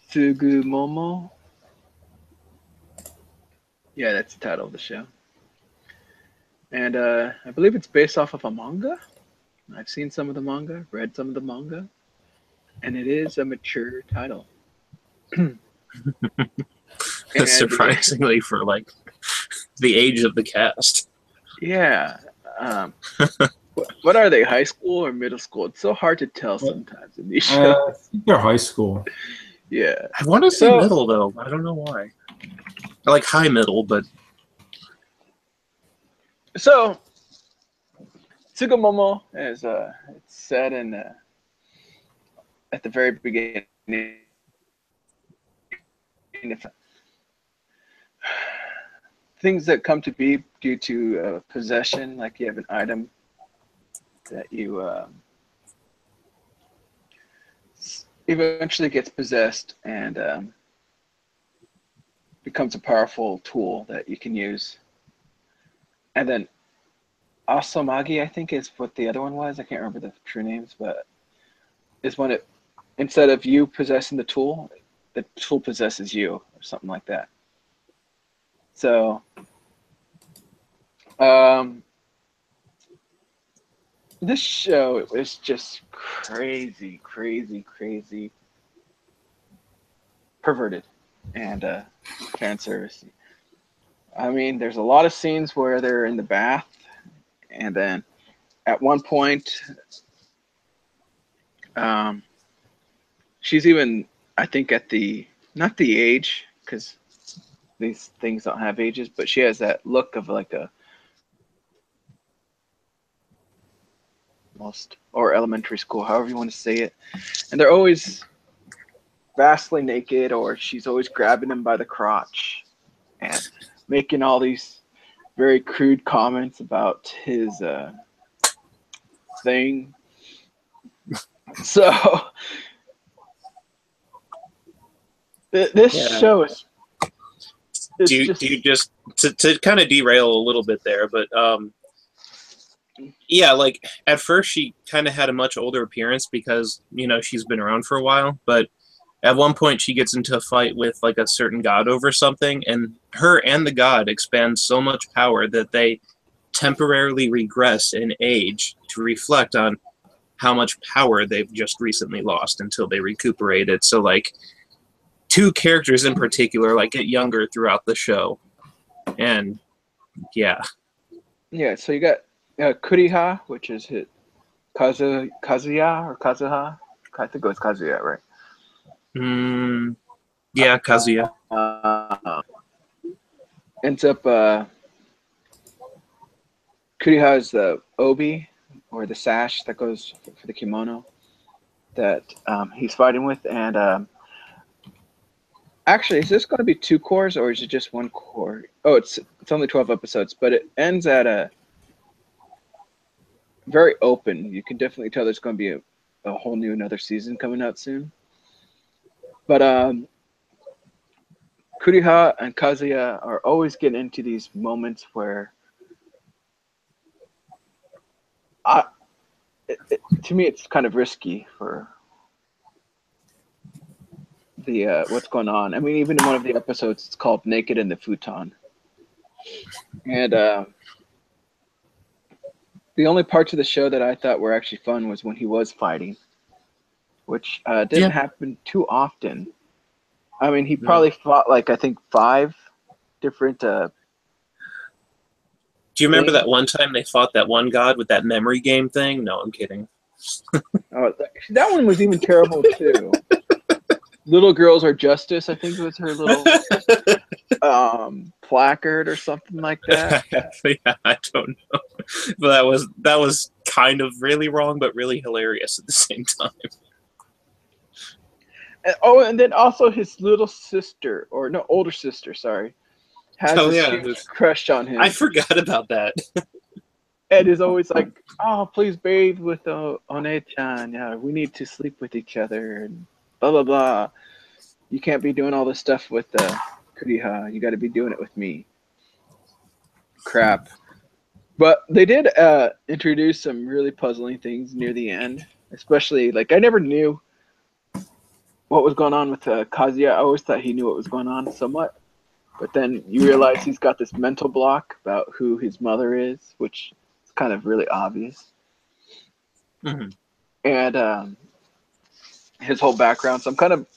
Tsugumomo. Yeah, that's the title of the show. And I believe it's based off of a manga. I've seen some of the manga, read some of the manga. and it is a mature title. And Surprisingly, for like the age of the cast. yeah, um, what are they? High school or middle school? It's so hard to tell sometimes in these shows. I think they're high school. Yeah. I want to say So- middle though. I don't know why. I like high middle, but So, Tsugumomo is it's set in at the very beginning. Things that come to be due to possession, like you have an item that you eventually gets possessed and becomes a powerful tool that you can use. And then Asomagi, I think, is what the other one was. I can't remember the true names, but is when it, instead of you possessing the tool possesses you, or something like that. So, this show is just crazy, crazy, crazy perverted and fan service. I mean, there's a lot of scenes where they're in the bath, and then at one point, she's even, I think, at the, not the age, because these things don't have ages, but she has that look of like a most, or elementary school, however you want to say it. And they're always vastly naked, or she's always grabbing him by the crotch and making all these very crude comments about his thing. So this show is do you just to kind of derail a little bit there, but yeah, like at first she kind of had a much older appearance because, you know, she's been around for a while, but at one point she gets into a fight with like a certain god over something, and her and the god expand so much power that they temporarily regress in age to reflect on how much power they've just recently lost until they recuperate it. So like two characters in particular like get younger throughout the show. And yeah. Yeah, so you got Kuriha, which is hit Kazuya or Kazuha. I think it was Kazuya, right? Yeah, Kazuya. Ends up Kuriha is the obi, or the sash that goes for the kimono that he's fighting with. And actually, is this going to be 2 cores, or is it just 1 core? Oh, it's only 12 episodes, but it ends at a very open. You can definitely tell there's going to be a whole new another season coming out soon. But Kuriha and Kazuya are always getting into these moments where to me it's kind of risky for the what's going on. I mean, even in one of the episodes, it's called "Naked in the Futon," and the only parts of the show that I thought were actually fun was when he was fighting, which didn't happen too often. I mean, he probably fought like, I think, 5 different. Do you remember that one time they fought that one god with that memory game thing? No, I'm kidding. Oh, that one was even terrible too. Little Girls Are Justice, I think it was her little placard or something like that. Yeah, I don't know, but that was kind of really wrong, but really hilarious at the same time. And then also his little sister, or no, older sister, sorry, has a huge crush on him. I forgot about that. Ed is always like, "Oh, please bathe with One-chan. Yeah, we need to sleep with each other, and blah blah blah. You can't be doing all this stuff with Kuriha. You got to be doing it with me." Crap. But they did introduce some really puzzling things near the end, especially like I never knew what was going on with Kazuya. I always thought he knew what was going on somewhat, but then you realize he's got this mental block about who his mother is, which is kind of really obvious. Mm-hmm. And his whole background. So I'm kind of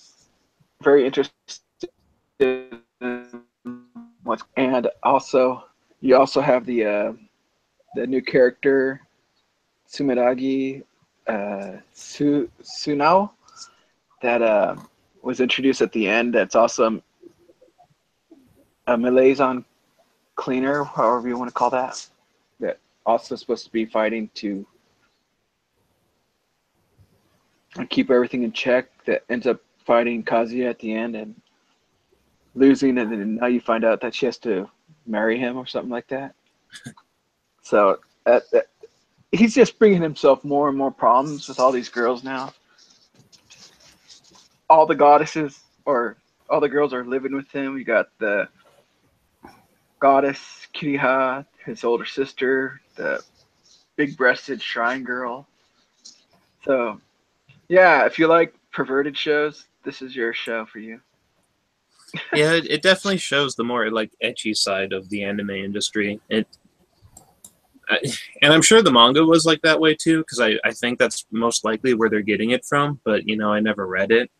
very interested in what's, and also you also have the new character Sumeragi Sunao that was introduced at the end. That's also a Malaysian cleaner, however you want to call that. That also supposed to be fighting to keep everything in check. That ends up fighting Kazuya at the end and losing, and then now you find out that she has to marry him or something like that. So he's just bringing himself more and more problems with all these girls now. All the goddesses or all the girls are living with him. You got the goddess Kiriha, his older sister, the big-breasted shrine girl. So, yeah, if you like perverted shows, this is your show for you. Yeah, it definitely shows the more like ecchi side of the anime industry. And I'm sure the manga was like that way too, because I think that's most likely where they're getting it from. But I never read it.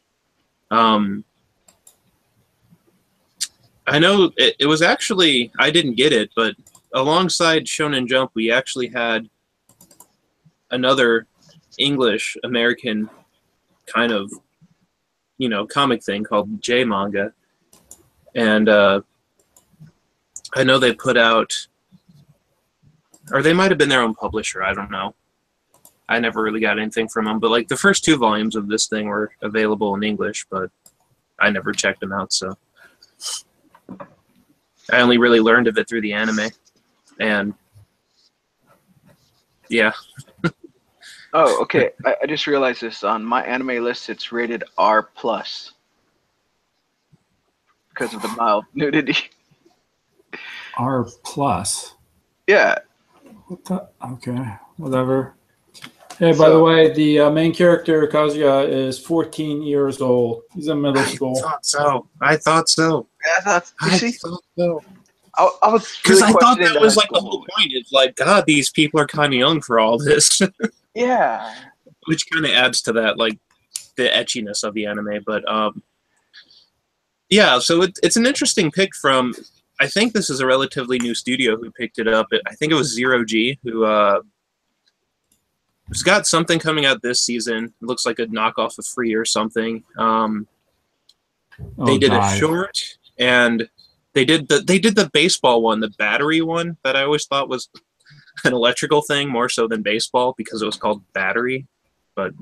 I know it was actually, I didn't get it, but alongside Shonen Jump, we actually had another English American kind of comic thing called J Manga, and I know they put out, or they might have been their own publisher. I don't know. I never really got anything from them, but like the first 2 volumes of this thing were available in English, but I never checked them out. So I only really learned of it through the anime, and yeah. Oh, okay. I just realized this. On my anime list, it's rated R plus because of the mild nudity. R plus. Yeah. Okay, whatever. Hey, by the way, the main character Kazuya is 14 years old. He's in middle school. I thought so. Yeah, I thought so. I was Because really I thought that was like school. the whole point. It's like, God, these people are kind of young for all this. Yeah. Which kind of adds to that, like the etchiness of the anime. But yeah, so it's an interesting pick from. I think this is a relatively new studio who picked it up. I think it was Zero G who has got something coming out this season. It looks like a knockoff of Free or something. They did a short, and they did the baseball one, the battery one that I always thought was an electrical thing more so than baseball because it was called Battery. But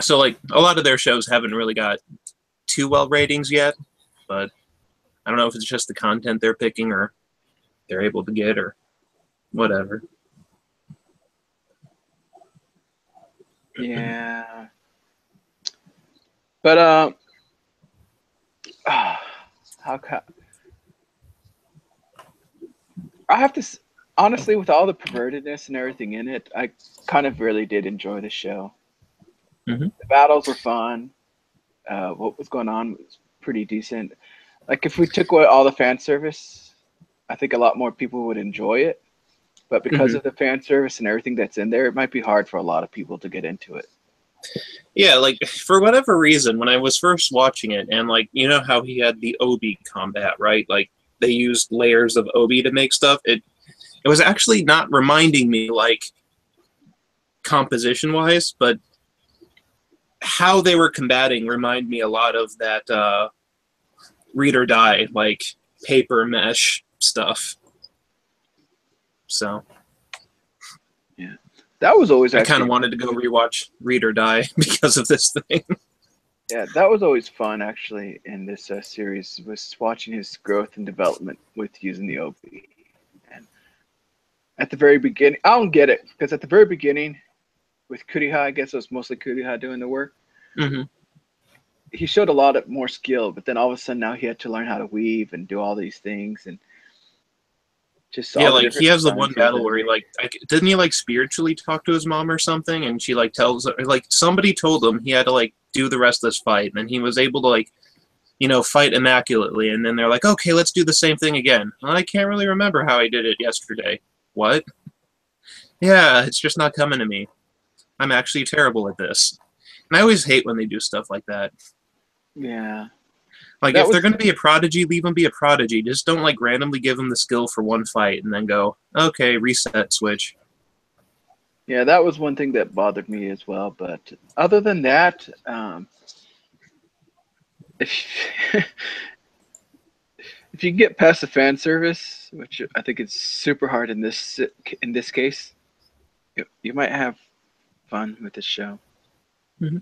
so like a lot of their shows haven't really got too well ratings yet, but I don't know if it's just the content they're picking or they're able to get or whatever. Yeah. But how come? I have to honestly, with all the pervertedness and everything in it, I kind of really did enjoy the show. Mm-hmm. The battles were fun. What was going on was pretty decent. Like if we took away all the fan service, I think a lot more people would enjoy it. But because of the fan service and everything that's in there, it might be hard for a lot of people to get into it. Yeah, like for whatever reason, when I was first watching it, and like how he had the obi combat, right? Like they used layers of obi to make stuff. It was actually not reminding me like composition wise, but how they were combating remind me a lot of that Read or Die, like paper mesh stuff. So yeah, that was always. I kind of wanted to go rewatch Read or Die because of this thing. Yeah, that was always fun actually in this series, was watching his growth and development with using the OP. And at the very beginning, I don't get it because at the very beginning, with Kuriha, I guess it was mostly Kuriha doing the work. Mm-hmm. He showed a lot of more skill, but then all of a sudden now he had to learn how to weave and do all these things and just like he has the one battle where he like didn't he like spiritually talk to his mom or something, and she like tells like somebody told him he had to like do the rest of this fight, and he was able to like fight immaculately, and then they're like, okay, let's do the same thing again. Well, I can't really remember how I did it yesterday. What? Yeah, it's just not coming to me. I'm actually terrible at this. And I always hate when they do stuff like that. Yeah. Like, if they're going to be a prodigy, leave them be a prodigy. Just don't, like, randomly give them the skill for one fight and then go, okay, reset, switch. Yeah, that was one thing that bothered me as well. But other than that, if if you get past the fan service, which I think is super hard in this case, you might have fun with this show. Mhm.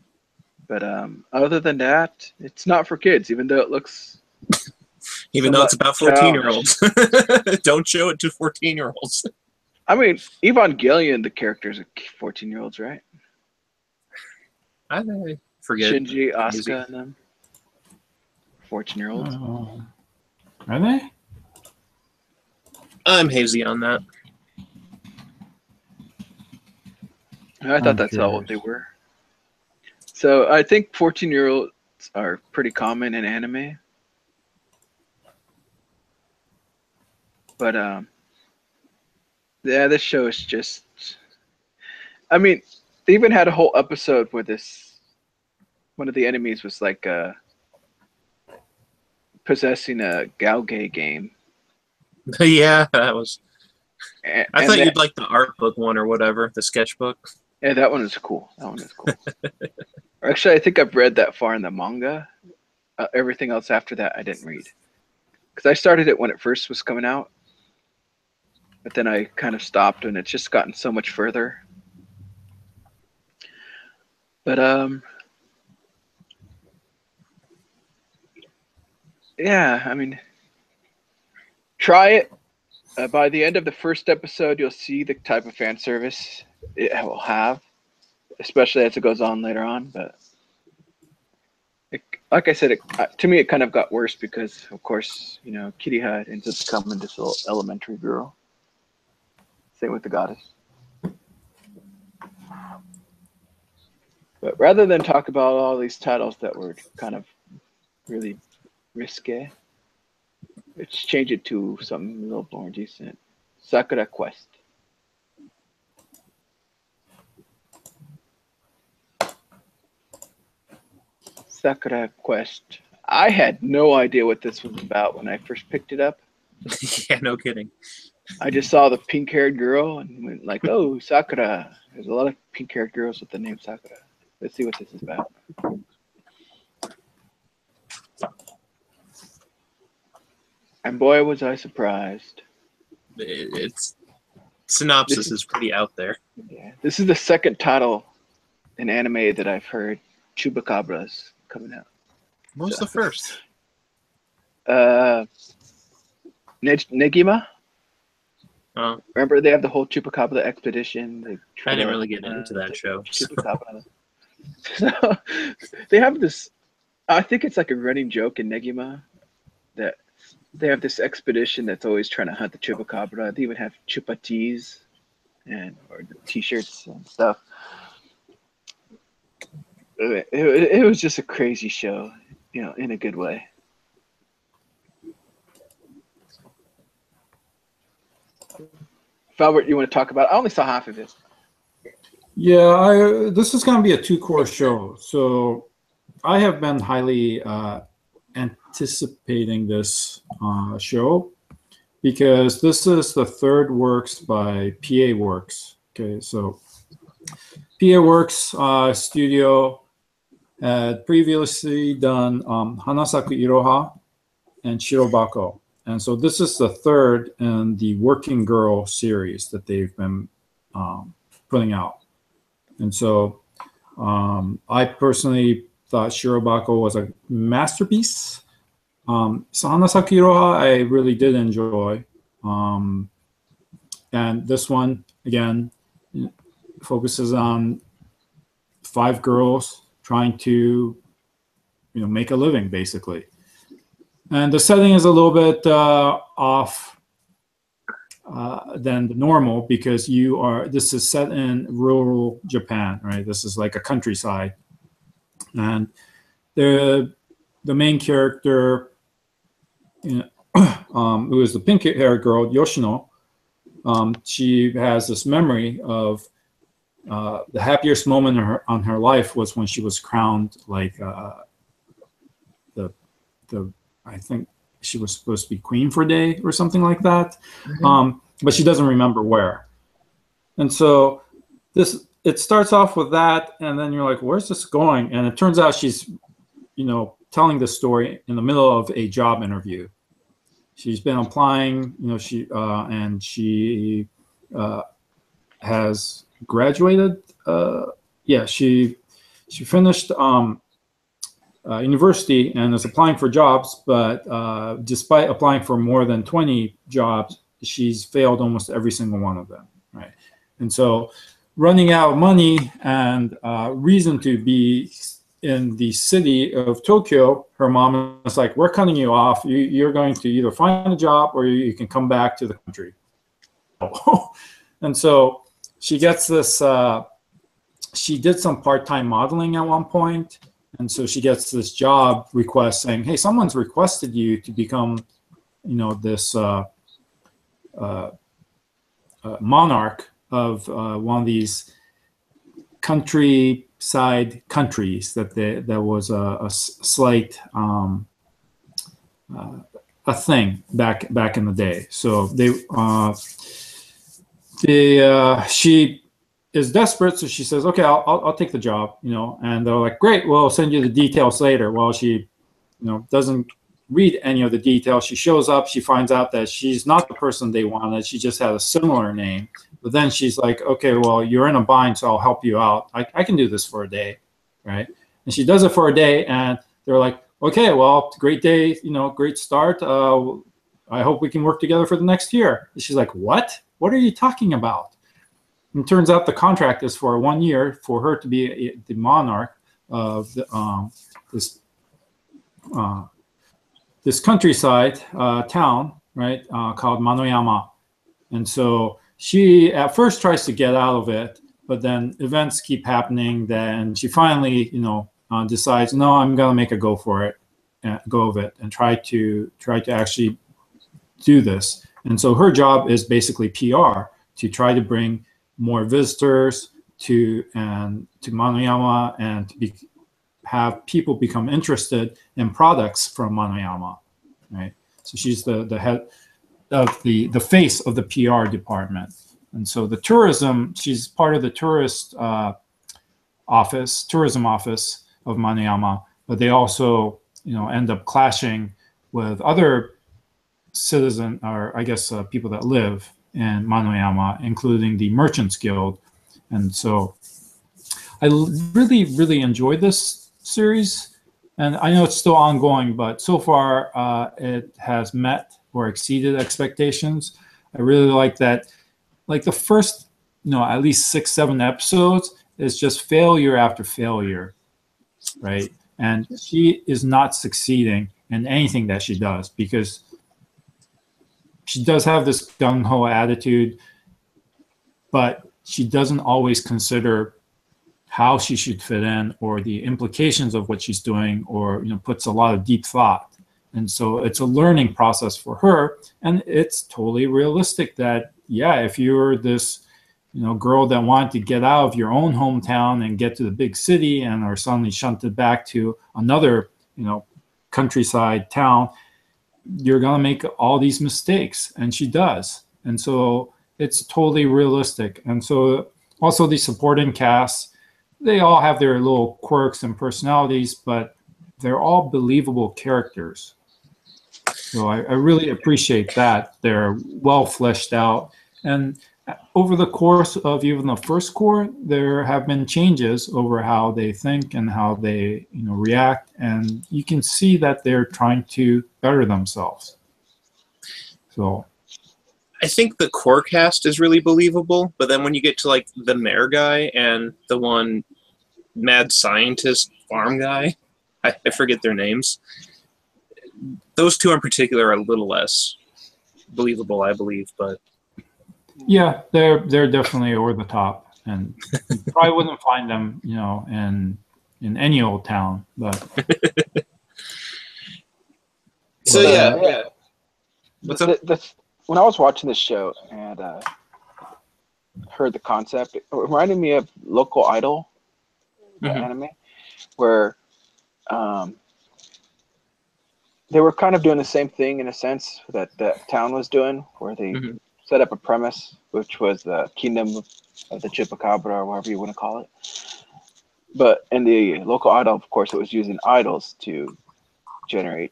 But other than that, it's not for kids, even though it looks. Even though it's about 14-year-olds. Don't show it to 14-year-olds. I mean, Evangelion, the characters are 14-year-olds, right? I forget. Shinji, Asuka, and them. 14-year-olds. Are they? I'm hazy on that. I thought that's all what they were. So I think 14-year-olds are pretty common in anime. But yeah, this show is just. I mean, they even had a whole episode where one of the enemies was like possessing a Galgay game. Yeah, that was. I thought that, you'd like the art book one or whatever, the sketchbook. Yeah, that one is cool. Actually, I think I've read that far in the manga. Everything else after that, I didn't read. Because I started it when it first was coming out. But then I kind of stopped, and it's just gotten so much further. But yeah, I mean, try it. By the end of the first episode, you'll see the type of fan service it will have, especially as it goes on later on. But like I said, to me, it kind of got worse because, of course, Kiriha ends up becoming this little elementary girl. Same with the goddess. But rather than talk about all these titles that were kind of really risque, let's change it to something a little more decent. Sakura Quest. Sakura Quest. I had no idea what this was about when I first picked it up. Yeah, no kidding. I just saw the pink-haired girl and went like, oh, Sakura. There's a lot of pink-haired girls with the name Sakura. Let's see what this is about. And boy, was I surprised. Its synopsis is pretty out there. Yeah, this is the second title in anime that I've heard Chupacabras coming out. What was the first? Negima. Oh. Remember, they have the whole Chupacabra expedition. I didn't really get into that show. Chupacabra. So, they have this. I think it's like a running joke in Negima that they have this expedition that's always trying to hunt the Chupacabra. They even have chupatees or T-shirts and stuff. It was just a crazy show, in a good way. Albert, you want to talk about it? I only saw half of it. Yeah, this is going to be a two-course show. So I have been highly anticipating this show because this is the third works by PA Works. Okay, so PA Works studio had previously done Hanasaku Iroha and Shirobako. And so this is the third in the Working Girl series that they've been putting out. And so I personally thought Shirobako was a masterpiece. So Hanasaku Iroha I really did enjoy. And this one, again, focuses on 5 girls trying to make a living, basically. And the setting is a little bit off than the normal because this is set in rural Japan, right? This is like a countryside. And the main character, who is the pink-haired girl, Yoshino, she has this memory of the happiest moment on her life was when she was crowned like the I think she was supposed to be queen for a day or something like that, but she doesn't remember where. And so it starts off with that, and then you're like, where's this going? And it turns out she's, telling this story in the middle of a job interview. She's been applying, she has graduated. She finished university and is applying for jobs, but despite applying for more than 20 jobs, she's failed almost every single one of them, right? And so running out of money and reason to be in the city of Tokyo, her mom is like, we're cutting you off. You're going to either find a job or you can come back to the country. And so she gets this, she did some part-time modeling at one point. And so she gets this job request saying, hey, someone's requested you to become, this monarch of one of these countryside countries that there was a slight a thing back in the day. So she is desperate, so she says, okay, I'll take the job, and they're like, great, we'll send you the details later. Well, she doesn't read any of the details. She shows up, she finds out that she's not the person they wanted. She just had a similar name. But then she's like, okay, well, you're in a bind, so I'll help you out. I can do this for a day, right? And she does it for a day, and they're like, okay, well, great day, great start. I hope we can work together for the next year. And she's like, what? What are you talking about? And it turns out the contract is for 1 year for her to be the monarch of this countryside town, right, called Manoyama. And so she at first tries to get out of it, but then events keep happening. Then she finally, decides, no, I'm gonna make a go of it, and try to actually do this. And so her job is basically PR to try to bring more visitors to Manoyama and to have people become interested in products from Manoyama, right? So she's the head of the face of the PR department. And so the tourism, she's part of the tourism office of Manoyama, but they also, end up clashing with other citizen, or I guess people that live in Manoyama, including the Merchants Guild. And so I really, really enjoyed this series. And I know it's still ongoing, but so far it has met or exceeded expectations. I really like that. Like the first, at least 6-7 episodes is just failure after failure, right? And she is not succeeding in anything that she does because she does have this gung-ho attitude, but she doesn't always consider how she should fit in or the implications of what she's doing, or puts a lot of deep thought. And so it's a learning process for her, and it's totally realistic that, yeah, if you're this girl that wanted to get out of your own hometown and get to the big city and are suddenly shunted back to another countryside town, you're going to make all these mistakes, and she does. And so it's totally realistic. And so also the supporting cast, they all have their little quirks and personalities, but they're all believable characters. So I really appreciate that. They're well fleshed out. And over the course of even the first core, there have been changes over how they think and how they react. And you can see that they're trying to better themselves. So I think the core cast is really believable, but then when you get to like the mayor guy and the one mad scientist farm guy, I forget their names. Those two in particular are a little less believable, I believe, but yeah, they're definitely over the top, and you probably wouldn't find them, in any old town. But so yeah. What's up? When I was watching this show, and heard the concept. It reminded me of Local Idol, the Mhm. anime, where um, they were kind of doing the same thing in a sense that the town was doing, where they Mhm. set up a premise, which was the kingdom of the Chupacabra, or whatever you want to call it. But in the Local Idol, of course, it was using idols to generate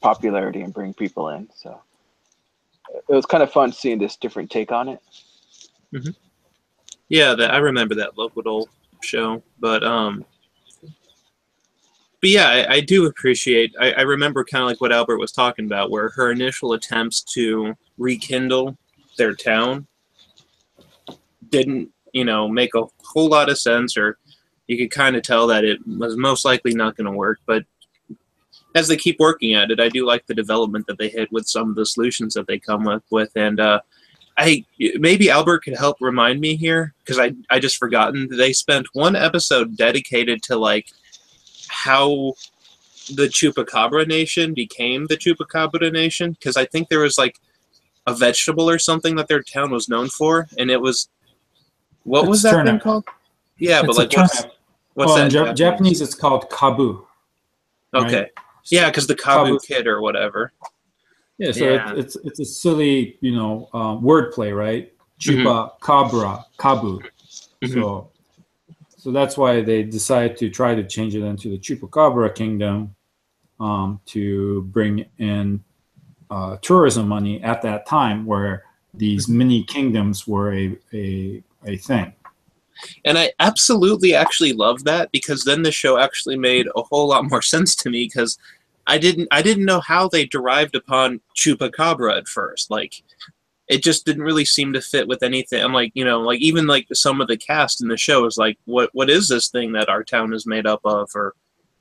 popularity and bring people in. So it was kind of fun seeing this different take on it. Mhm. Yeah, I remember that local show, but yeah, I do appreciate. I remember kind of like what Albert was talking about, where her initial attempts to rekindle their town didn't, make a whole lot of sense, or you could kind of tell that it was most likely not going to work. But as they keep working at it, I do like the development that they hit with some of the solutions that they come up with, and I maybe Albert could help remind me here because I just forgotten. They spent one episode dedicated to like how the Chupacabra Nation became the Chupacabra Nation, because I think there was like a vegetable or something that their town was known for, and it was what was It's that thing turnip. called? Yeah, but It's a like what's turnip. what's Well, that in in Japanese? Japanese, it's called kabu, right? Okay, yeah, because the Kabu. Kabu Kid or whatever. Yeah, so Yeah. it's a silly, wordplay, right? Hmm. Chupa cabra, kabu. Hmm. So that's why they decided to try to change it into the Chupacabra Kingdom, to bring in tourism money at that time, where these Hmm. mini kingdoms were a thing. And I absolutely actually love that, because then the show actually made a whole lot more sense to me, because I didn't know how they derived upon Chupacabra at first. Like it just didn't really seem to fit with anything. I'm like, like even like some of the cast in the show is like, what is this thing that our town is made up of, or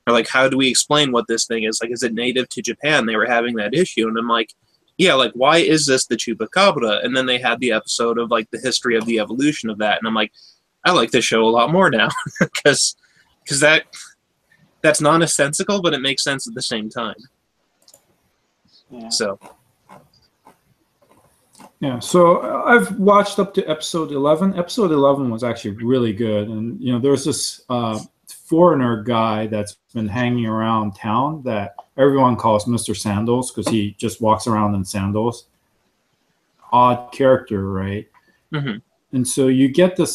like how do we explain what this thing is? Like, is it native to Japan? They were having that issue, and I'm like, yeah, like why is this the Chupacabra? And then they had the episode of like the history of the evolution of that, and I'm like, I like this show a lot more now because that's nonsensical, but it makes sense at the same time. Yeah. So Yeah, so I've watched up to episode 11. Episode 11 was actually really good. And, there's this foreigner guy that's been hanging around town that everyone calls Mr. Sandals because he just walks around in sandals. Odd character, right? mhm. And so you get a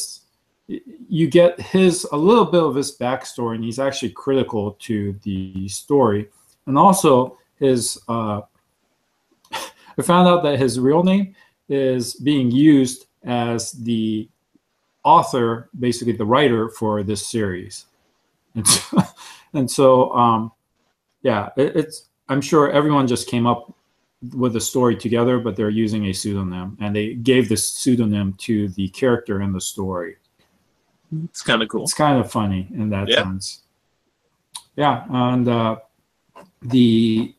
little bit of his backstory, and he's actually critical to the story. And also I found out that his real name is being used as the author, basically the writer for this series. And so, yeah, it's. I'm sure everyone just came up with a story together, but they're using a pseudonym, and they gave this pseudonym to the character in the story. It's kind of cool. It's kind of funny in that Yeah. sense. Yeah, and the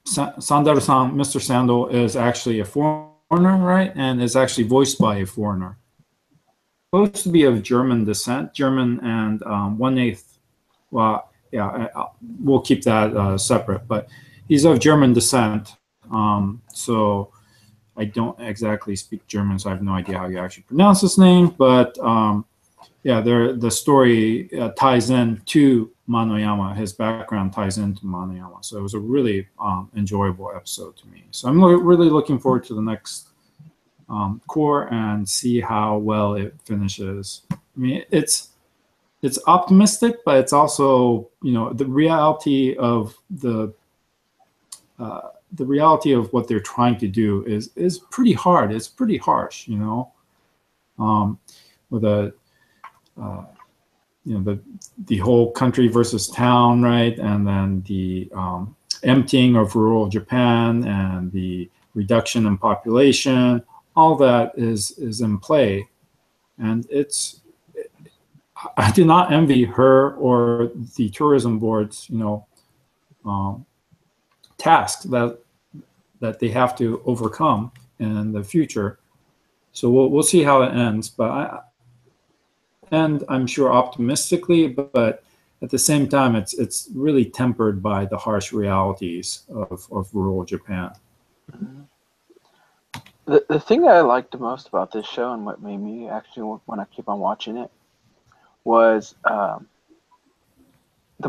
Sandaru-san, Mr. Sandal, is actually a foreigner, right? And is actually voiced by a foreigner. Supposed to be of German descent, German and 1/8. Well, yeah, we'll keep that separate. But he's of German descent, so I don't exactly speak German, so I have no idea how you actually pronounce his name. But yeah, the story ties in to Manoyama. His background ties into Manoyama. So it was a really enjoyable episode to me. So I'm really looking forward to the next core and see how well it finishes. I mean, it's optimistic, but it's also, the reality of the reality of what they're trying to do is pretty hard. It's pretty harsh, with a the whole country versus town, right? And then the emptying of rural Japan and the reduction in population, all that is in play. And I do not envy her or the tourism board's, task that they have to overcome in the future. So we'll see how it ends. But I'm sure optimistically, but at the same time, it's really tempered by the harsh realities of rural Japan. The thing that I liked the most about this show and what made me actually want to keep on watching it was the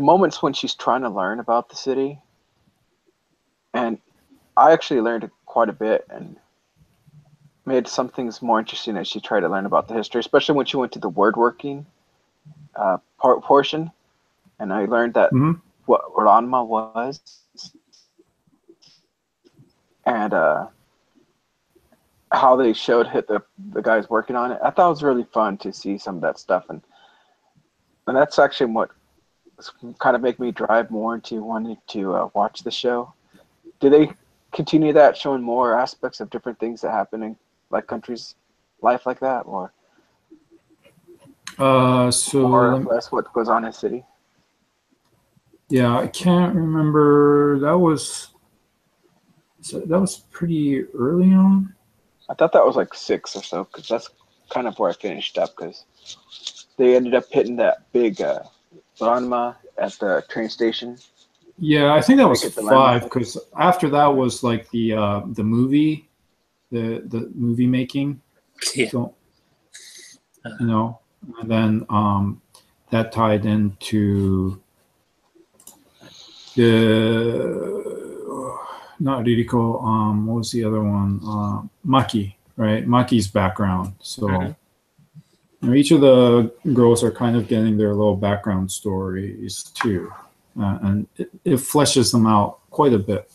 moments when she's trying to learn about the city. And I actually learned quite a bit and made some things more interesting as she tried to learn about the history, especially when she went to the word working portion. And I learned that what Ranma was and how they showed the guys working on it. I thought it was really fun to see some of that stuff. And that's actually what kind of make me drive more into wanting to watch the show. Do they continue that, showing more aspects of different things that happen in like countries' life like that, or so more or less what goes on in the city? Yeah, I can't remember. That was pretty early on. I thought that was like 6 or so, because that's kind of where I finished up, because they ended up hitting that big Ranma at the train station. Yeah, I think that was 5, because after that was like the movie, the movie making. Yeah. So, and then that tied into not Ririko, what was the other one? Maki, right? Maki's background. So each of the girls are kind of getting their little background stories too. And it fleshes them out quite a bit.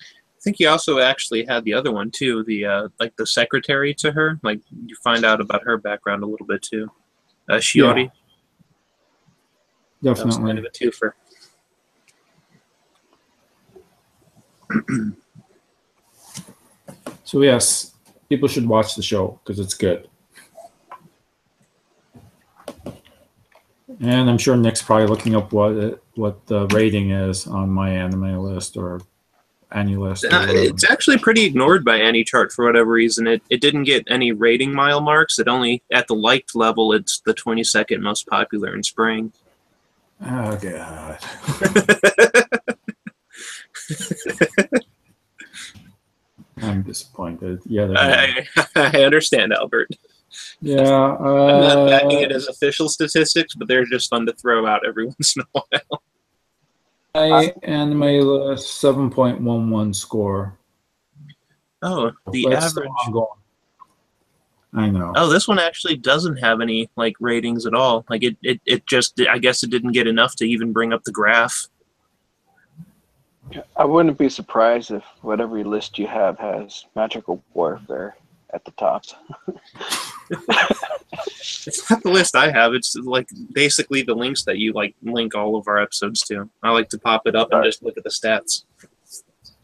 I think you also actually had the other one too, the like the secretary to her. Like you find out about her background a little bit too. Shiori. Yeah, definitely. That was kind of a twofer. So yes, people should watch the show because it's good. And I'm sure Nick's probably looking up what the rating is on my anime list or Ani list. It's actually pretty ignored by AniChart for whatever reason. It didn't get any rating mile marks. It only, at the liked level, it's the 22nd most popular in spring. Oh, God. I'm disappointed. Yeah, I understand, Albert. Yeah. I'm not backing it as official statistics, but they're just fun to throw out every once in a while. My anime list 7.11 score. Oh, the but average. I know. Oh, this one actually doesn't have any like ratings at all. Like it just, I guess it didn't get enough to even bring up the graph. I wouldn't be surprised if whatever list you have has magical warfare at the top. It's not the list I have. It's like basically the links that you like link all of our episodes to. I like to pop it up and just look at the stats.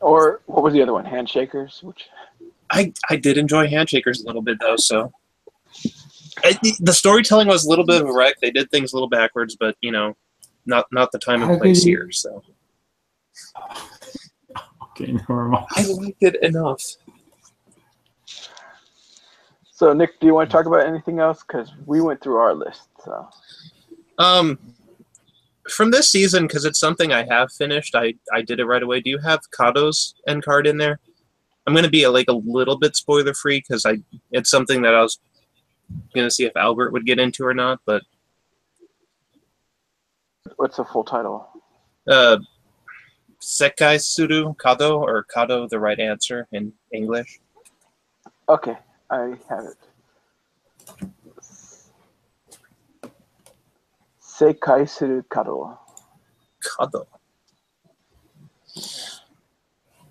Or what was the other one? Handshakers? Which I did enjoy Handshakers a little bit though. So the storytelling was a little bit of a wreck. They did things a little backwards, but not the time and place here. So okay, never mind. I liked it enough. So Nick, do you want to talk about anything else? Because we went through our list. So from this season, because it's something I have finished, I did it right away. Do you have Kado's end card in there? I'm going to be a little bit spoiler free because it's something that I was going to see if Albert would get into or not. But what's the full title? Sekai Suru Kado, or Kado the right answer in English. Okay, I have it. Sekai Suru Kado. Kado.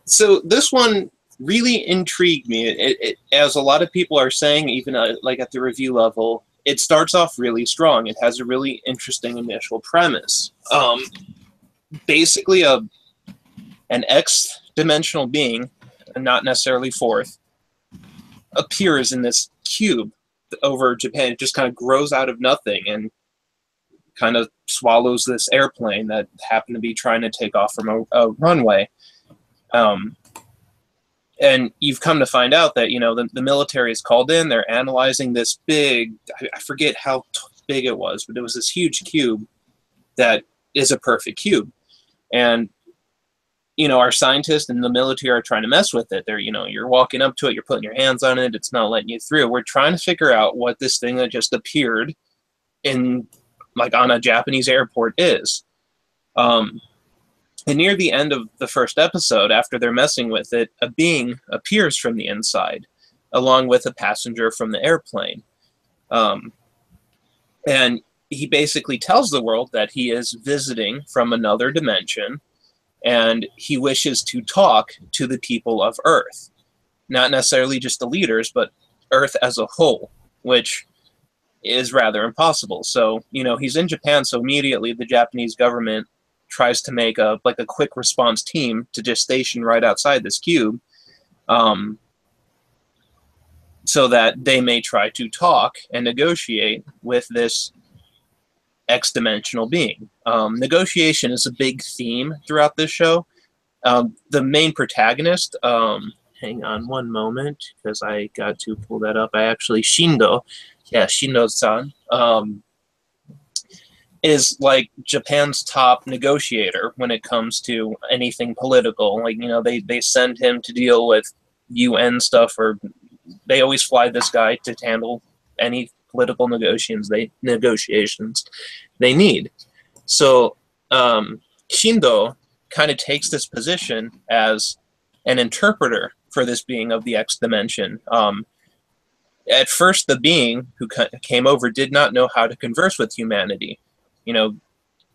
So this one really intrigued me. It as a lot of people are saying, even like at the review level, it starts off really strong. It has a really interesting initial premise. Basically, an X-dimensional being, and not necessarily fourth, appears in this cube over Japan. It just kind of grows out of nothing and kind of swallows this airplane that happened to be trying to take off from a runway. And you've come to find out that, the military is called in. They're analyzing this big, I forget how big it was, but it was this huge cube that is a perfect cube. And our scientists and the military are trying to mess with it. They're, you're walking up to it, you're putting your hands on it, it's not letting you through. We're trying to figure out what this thing that just appeared in, like, on a Japanese airport is. And near the end of the first episode, after they're messing with it, a being appears from the inside, along with a passenger from the airplane. And he basically tells the world that he is visiting from another dimension, and he wishes to talk to the people of Earth. Not necessarily just the leaders, but Earth as a whole, which is rather impossible. So, he's in Japan, so immediately the Japanese government tries to make a quick response team to just station right outside this cube, so that they may try to talk and negotiate with this X-dimensional being. Negotiation is a big theme throughout this show. The main protagonist, hang on one moment, because I got to pull that up. Shindo, Shindo-san, is like Japan's top negotiator when it comes to anything political. Like, they send him to deal with UN stuff, or they always fly this guy to handle any political negotiations they need. So Shindo kind of takes this position as an interpreter for this being of the X dimension. At first, the being who came over did not know how to converse with humanity.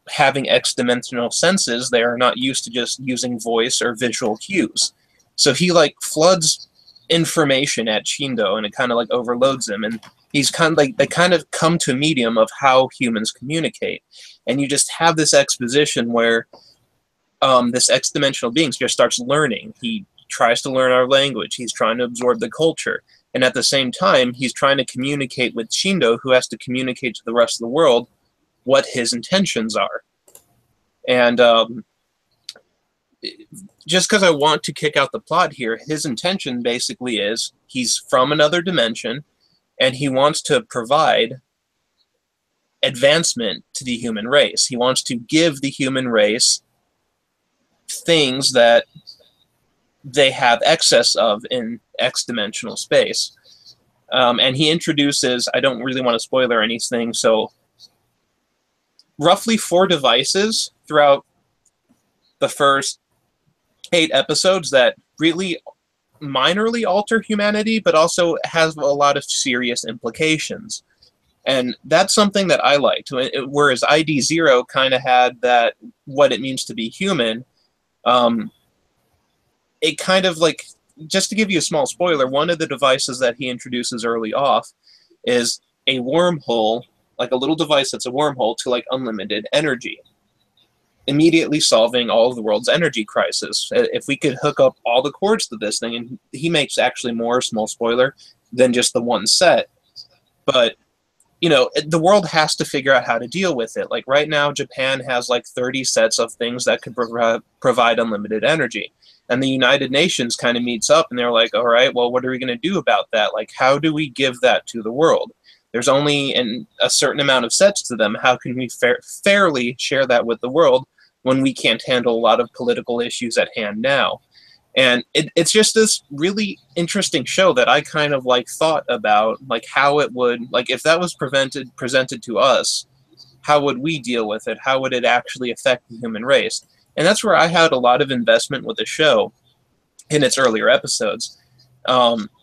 Having X-dimensional senses, they are not used to just using voice or visual cues. So he floods information at Shindo, and it kind of overloads him, and he's kind of they kind of come to a medium of how humans communicate. And you just have this exposition where this X-dimensional being just starts learning. He tries to learn our language. He's trying to absorb the culture. And at the same time, he's trying to communicate with Shindo, who has to communicate to the rest of the world what his intentions are. And just because I want to kick out the plot here, his intention basically is he's from another dimension, and he wants to provide advancement to the human race. He wants to give the human race things that they have excess of in X-dimensional space. And he introduces, I don't really want to spoiler anything, so roughly 4 devices throughout the first 8 episodes that really minorly alter humanity, but also has a lot of serious implications. And that's something that I liked. Whereas ID0 kind of had that, what it means to be human, it kind of just to give you a small spoiler, one of the devices that he introduces early off is a wormhole, like a little device that's a wormhole to unlimited energy, immediately solving all of the world's energy crisis. If we could hook up all the cords to this thing, and he makes actually more, small spoiler, than just the one set. But, the world has to figure out how to deal with it. Like right now, Japan has 30 sets of things that could provide unlimited energy. And the United Nations kind of meets up, and they're like, all right, well, what are we going to do about that? How do we give that to the world? There's only a certain amount of sets to them. How can we fairly share that with the world when we can't handle a lot of political issues at hand now? And it's just this really interesting show that I kind of thought about, how it would, if that was presented to us, how would we deal with it? How would it actually affect the human race? And that's where I had a lot of investment with the show in its earlier episodes.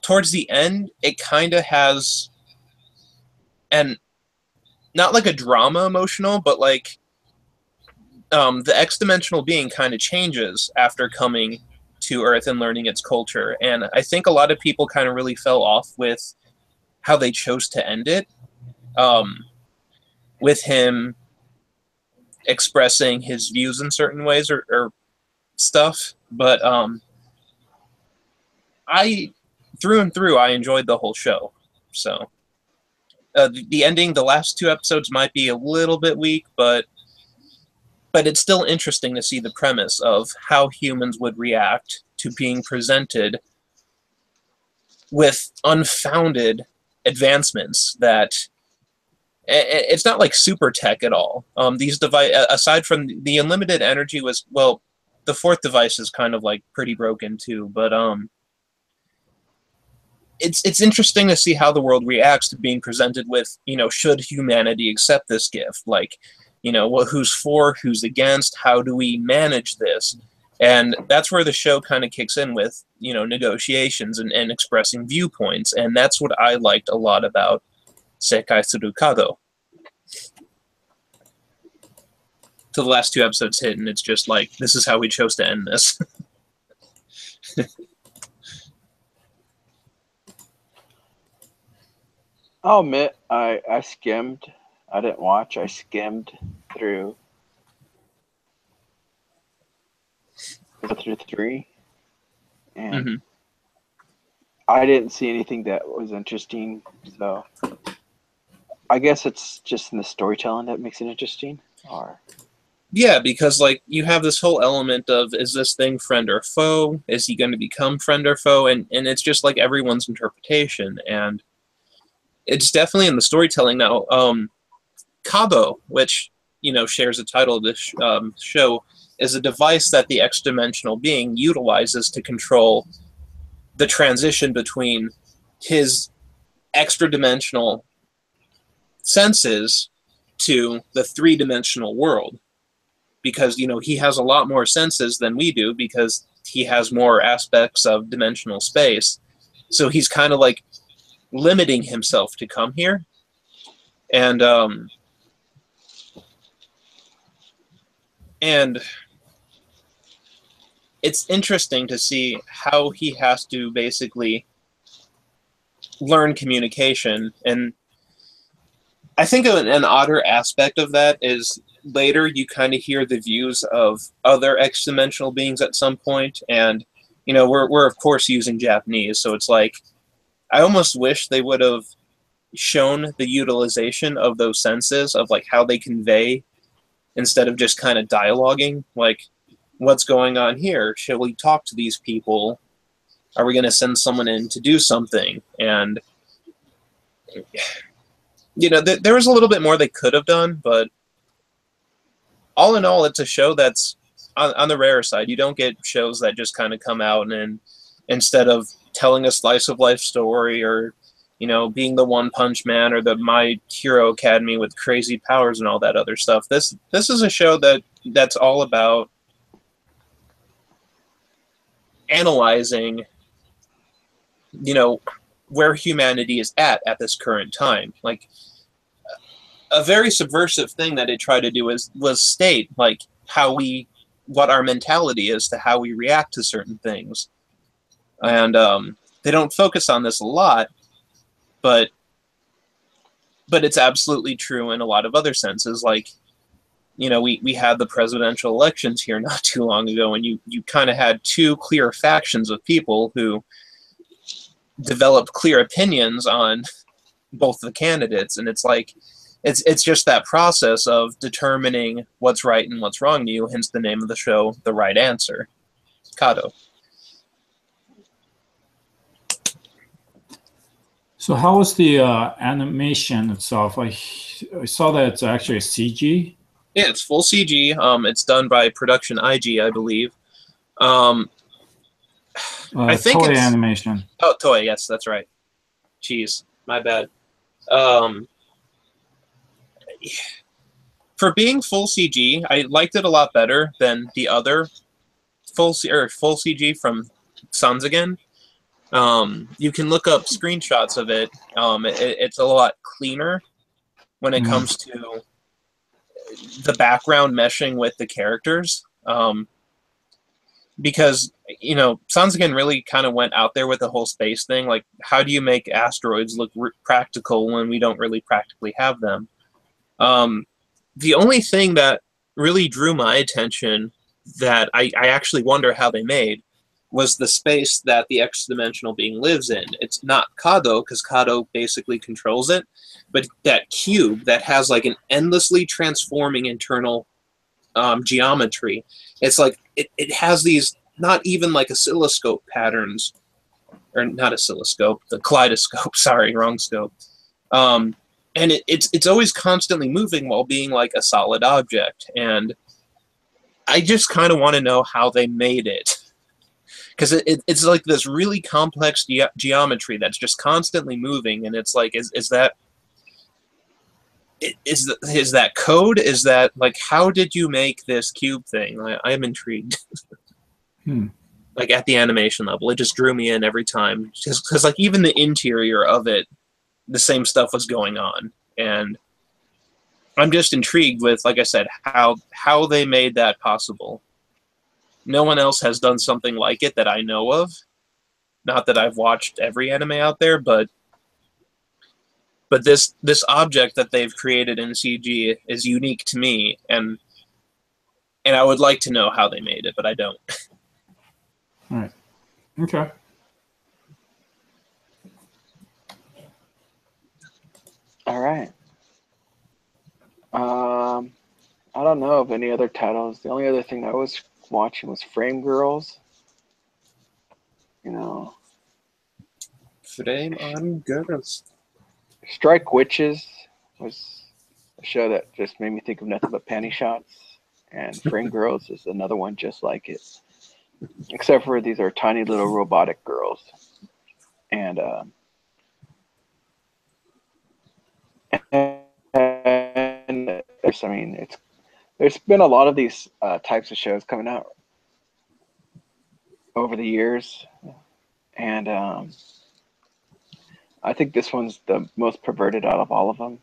Towards the end, it kind of has, and not a drama emotional, but the X-dimensional being kind of changes after coming to Earth and learning its culture. And I think a lot of people kind of really fell off with how they chose to end it, with him expressing his views in certain ways or stuff. But I, through and through, I enjoyed the whole show. So the ending, the last 2 episodes might be a little bit weak, but it's still interesting to see the premise of how humans would react to being presented with unfounded advancements that it's not super tech at all. These aside from the unlimited energy was, well, the fourth device is kind of like pretty broken too, but it's interesting to see how the world reacts to being presented with, should humanity accept this gift? Like, who's for, who's against, how do we manage this? And that's where the show kind of kicks in with, negotiations and expressing viewpoints. And that's what I liked a lot about Sekai Suru Kado. Till the last two episodes hit, and it's just like, this is how we chose to end this. I'll admit, I skimmed. I didn't watch. I skimmed through 3, and I didn't see anything that was interesting. So I guess it's just in the storytelling that makes it interesting. Or yeah, because like you have this whole element of, is this thing friend or foe? Is he going to become friend or foe? And it's just like everyone's interpretation, and it's definitely in the storytelling now. Kado, which shares the title of this show, is a device that the X-dimensional being utilizes to control the transition between his extra-dimensional senses to the 3-dimensional world. Because, he has a lot more senses than we do, because he has more aspects of dimensional space. So he's kind of like limiting himself to come here. And it's interesting to see how he has to basically learn communication. And I think an odder aspect of that is later you kind of hear the views of other X-dimensional beings at some point. And, we're of course using Japanese. So it's like, I almost wish they would have shown the utilization of those senses, of like how they convey, instead of just kind of dialoguing. Like, what's going on here? Shall we talk to these people? Are we going to send someone in to do something? And, there was a little bit more they could have done, but all in all, it's a show that's on the rare side. You don't get shows that just kind of come out and instead of telling a slice of life story or, being the One Punch Man or the My Hero Academy with crazy powers and all that other stuff. This is a show that's all about analyzing, where humanity is at this current time. Like, a very subversive thing that it tried to do was state like what our mentality is to how we react to certain things. And they don't focus on this a lot, but it's absolutely true in a lot of other senses. Like, we had the presidential elections here not too long ago, and you kind of had two clear factions of people who developed clear opinions on both the candidates. And it's like, it's just that process of determining what's right and what's wrong to you, hence the name of the show, The Right Answer. Kado. So how was the animation itself? I saw that it's actually a CG. Yeah, it's full CG. It's done by Production IG, I believe. I think Toei it's Animation. Oh, Toei. Yes, that's right. Jeez, my bad. For being full CG, I liked it a lot better than the other full CG from Sanzigen. You can look up screenshots of it. It's a lot cleaner when it comes to the background meshing with the characters. Because, Sanzigen really kind of went out there with the whole space thing. Like, how do you make asteroids look practical when we don't really practically have them? The only thing that really drew my attention that I actually wonder how they made was the space that the X-dimensional being lives in. It's not Kado, because Kado basically controls it, but that cube that has like an endlessly transforming internal geometry. It's like it has these not even like oscilloscope patterns, or not oscilloscope, the kaleidoscope. Sorry, wrong scope. And it's always constantly moving while being like a solid object. And I just kind of want to know how they made it. Because it's like this really complex geometry that's just constantly moving, and it's like, is that code? Is that like, how did you make this cube thing? I am intrigued. Like at the animation level, it just drew me in every time. Just because like even the interior of it, the same stuff was going on, and I'm just intrigued with, like I said, how they made that possible. No one else has done something like it that I know of. Not that I've watched every anime out there, but this object that they've created in CG is unique to me, and I would like to know how they made it, but I don't. All right. Okay. All right. I don't know of any other titles. The only other thing I was watching was Frame Girls. You know, Frame on Girls. Strike Witches was a show that just made me think of nothing but panty shots. And Frame Girls is another one just like it. Except for these are tiny little robotic girls. And there's been a lot of these types of shows coming out over the years, and I think this one's the most perverted out of all of them.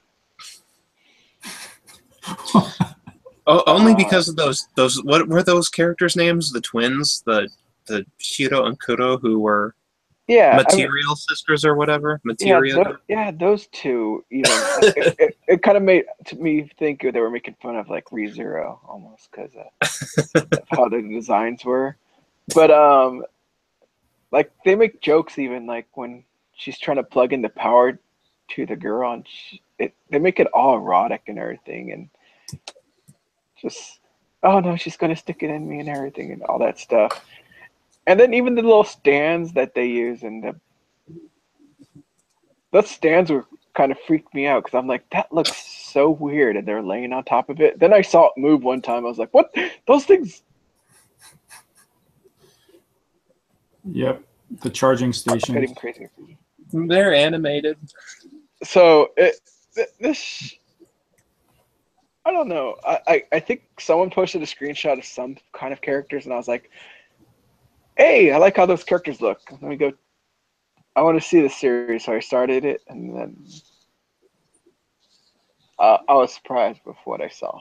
Only because of those what were those characters' names? The twins, the Shiro and Kuro, who were material sisters or whatever. Materia. Yeah, those two. Even it kind of made me think they were making fun of like ReZero almost because of how the designs were. But like they make jokes even like when she's trying to plug in the power to the girl, and they make it all erotic and everything, and just oh no, she's gonna stick it in me and everything and all that stuff. And then even the little stands that they use, and those stands were kind of freaked me out because I'm like, that looks so weird, and they're laying on top of it. Then I saw it move one time. I was like, what? Those things? Yep, the charging station. Getting crazy. They're animated. So this, I don't know. I think someone posted a screenshot of some kind of characters, and I was like, hey, I like how those characters look. Let me go. I want to see the series, so I started it, and then I was surprised with what I saw.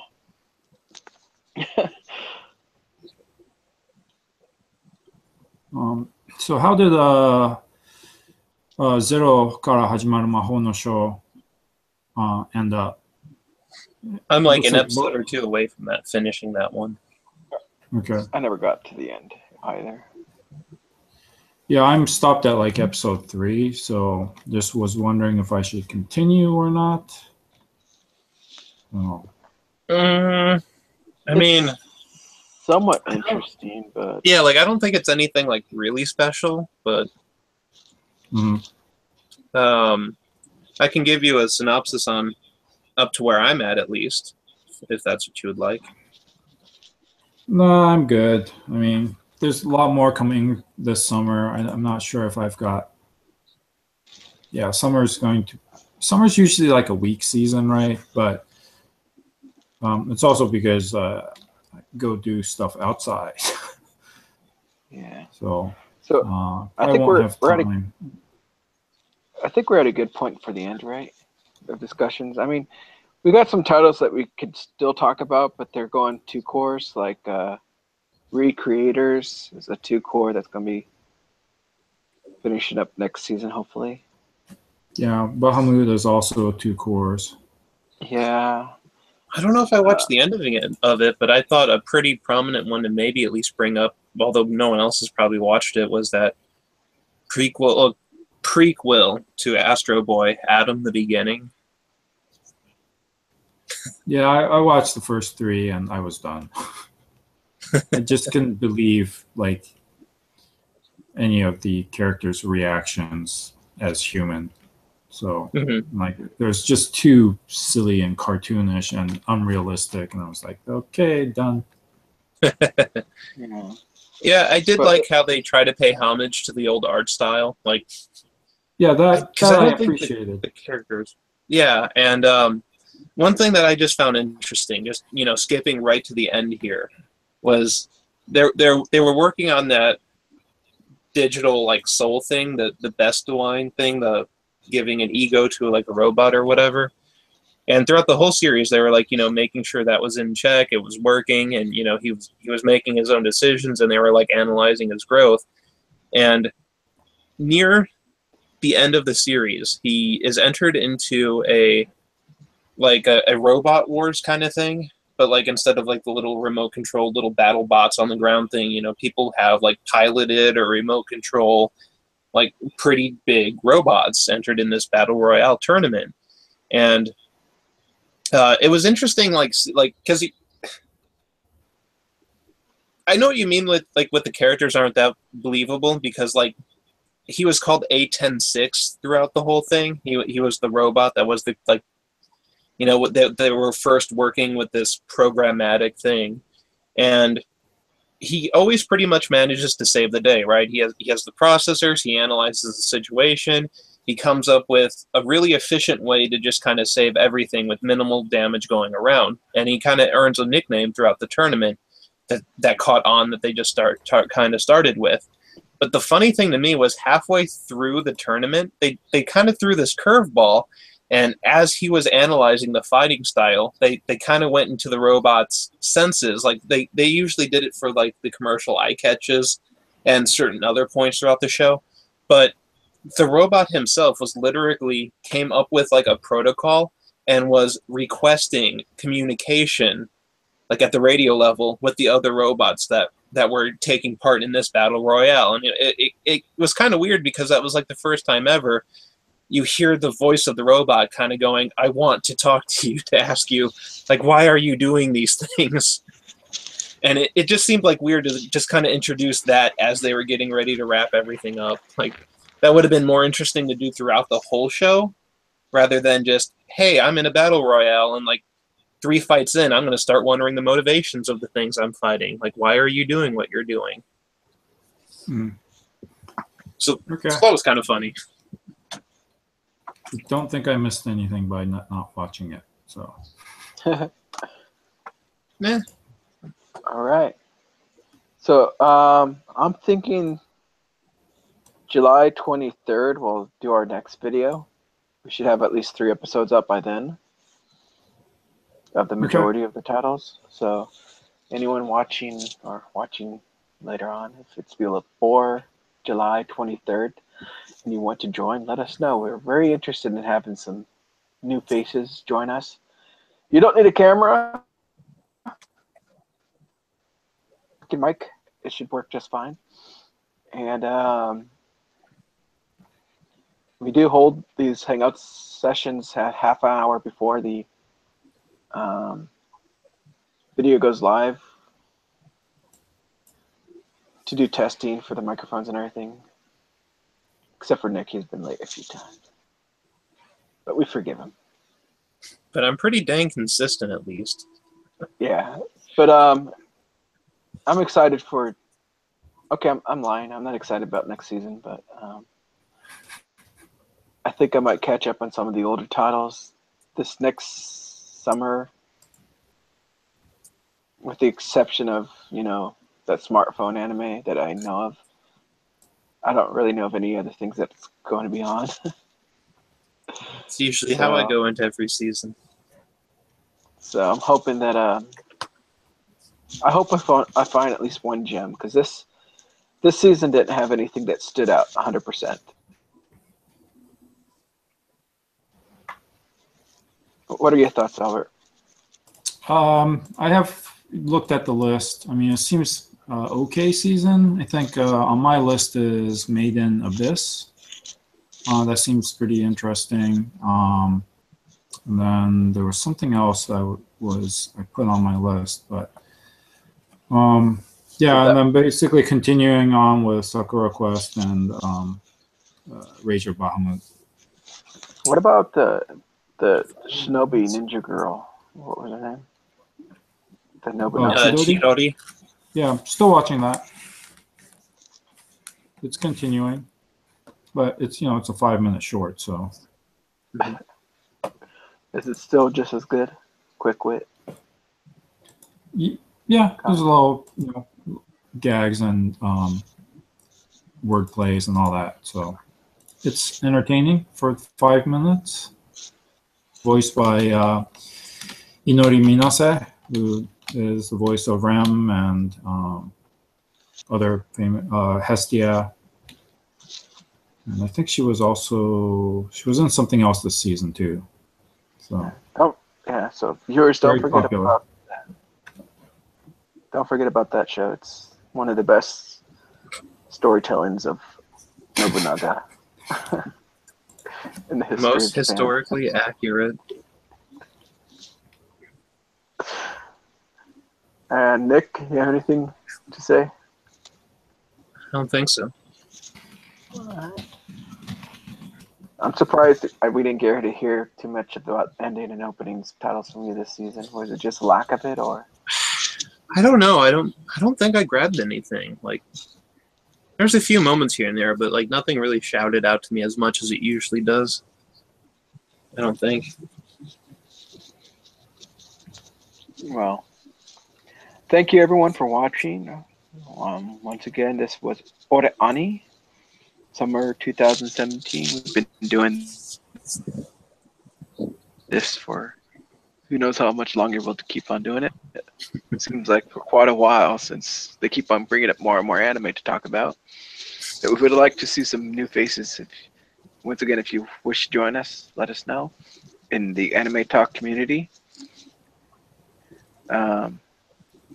So how did Zero から始まる魔法の書 end up? I'm like an episode or two away from finishing that one. Okay. I never got to the end either. Yeah, I'm stopped at like episode 3, so just was wondering if I should continue or not. Oh. I mean, somewhat interesting, but yeah, like I don't think it's anything like really special, but I can give you a synopsis on up to where I'm at least, if that's what you would like. No, I'm good. I mean, there's a lot more coming this summer. I'm not sure if I've got. Yeah, summer's usually like a week season, right? But it's also because I go do stuff outside. Yeah. So I think we're at a good point for the end, right? Of discussions. I mean, we got some titles that we could still talk about, but they're going 2 cores, like Recreators is a 2 core that's going to be finishing up next season, hopefully. Yeah, Bahamut is also 2 cores. Yeah. I don't know if I watched the end of it, but I thought a pretty prominent one to maybe at least bring up, although no one else has probably watched it, was that prequel to Astro Boy, Adam the Beginning. Yeah, I watched the first 3 and I was done. I just couldn't believe like any of the characters' reactions as human. So like there's just too silly and cartoonish and unrealistic, and I was like, okay, done. Yeah. Yeah, I did But- like how they try to pay homage to the old art style, like Yeah, that because I I don't think appreciated. the characters. Yeah, and one thing that I just found interesting, just skipping right to the end here, was they were working on that digital like soul thing, the best line thing, the giving an ego to like a robot or whatever. And throughout the whole series, they were like, making sure that was in check, it was working, and he was making his own decisions, and they were like analyzing his growth. And near the end of the series, he is entered into a robot wars kind of thing, but like instead of like the little remote controlled little battle bots on the ground thing, people have like piloted or remote control like pretty big robots entered in this battle royale tournament. And it was interesting, like because I know what you mean with the characters aren't that believable, because like he was called A106 throughout the whole thing. He was the robot that was the like they were first working with this programmatic thing, and he always pretty much manages to save the day, right? He has the processors, he analyzes the situation, he comes up with a really efficient way to just kind of save everything with minimal damage going around, and he kind of earns a nickname throughout the tournament that caught on, that they just kind of started with. But the funny thing to me was halfway through the tournament, they kind of threw this curveball, and as he was analyzing the fighting style, they kind of went into the robot's senses. Like they usually did it for like the commercial eye catches and certain other points throughout the show. But the robot himself was literally came up with like a protocol and was requesting communication like at the radio level with the other robots that were taking part in this battle royale. And it was kind of weird, because that was like the first time ever you hear the voice of the robot kind of going, I want to talk to you, to ask you, like, why are you doing these things? And it just seemed like weird to just kind of introduce that as they were getting ready to wrap everything up. Like, that would have been more interesting to do throughout the whole show, rather than just, hey, I'm in a battle royale, and like 3 fights in, I'm going to start wondering the motivations of the things I'm fighting. Like, why are you doing what you're doing? So, Okay. so that was kind of funny. Don't think I missed anything by not watching it. So. Yeah. All right. So I'm thinking July 23rd we'll do our next video. We should have at least 3 episodes up by then of the majority of the titles. So anyone watching or watching later on, if it's before July 23rd and you want to join, let us know. We're very interested in having some new faces join us. You don't need a camera. Mic, it should work just fine. And we do hold these Hangout sessions at half an hour before the video goes live to do testing for the microphones and everything. Except for Nick, he's been late a few times. But we forgive him. But I'm pretty dang consistent, at least. Yeah. But I'm excited for... Okay, I'm lying. I'm not excited about next season, but I think I might catch up on some of the older titles this next summer, with the exception of, that smartphone anime that I know of. I don't really know of any other things that's going to be on. It's usually how I go into every season. So I'm hoping that I hope I find at least one gem, because this season didn't have anything that stood out 100%. What are your thoughts, Albert? I have looked at the list. I mean, it seems okay season. I think on my list is Made in Abyss. That seems pretty interesting. And then there was something else that I put on my list, but yeah, and then basically continuing on with Sakura Quest and Razor Bahamut. What about the Shinobi Ninja Girl? What was her name? The Nobunaga. Chidori? yeah, I'm still watching that. It's continuing, but it's it's a 5-minute short, so. Is it still just as good? Quick wit. Yeah, there's a little gags and word plays and all that, so it's entertaining for 5 minutes. Voiced by Inori Minase, who is the voice of Rem and other famous Hestia, and I think she was in something else this season too. So yeah. So viewers, don't very forget popular. about that show. It's one of the best storytellings of Nobunaga in the history Most of Japan. historically accurate. Nick, you have anything to say? I don't think so. I'm surprised we didn't get to hear too much about ending and openings titles from you this season. Was it just lack of it, or? I don't know. I don't think I grabbed anything. Like, there's a few moments here and there, but like nothing really shouted out to me as much as it usually does. I don't think. Well, thank you everyone for watching. Once again, this was OreAni, summer 2017. We've been doing this for who knows how much longer we'll keep on doing it. It seems like for quite a while, since they keep on bringing up more and more anime to talk about. But we would like to see some new faces. Once again, if you wish to join us, let us know in the Anime Talk community.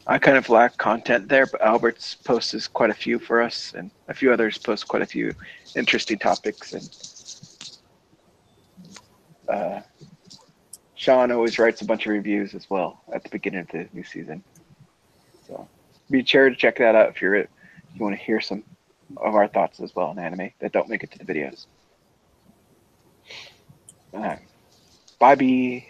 I kind of lack content there, but Albert's posts quite a few for us, and a few others post quite a few interesting topics. And Sean always writes a bunch of reviews as well at the beginning of the new season. So be sure to check that out if you want to hear some of our thoughts as well on anime that don't make it to the videos. All right. Bye, bye.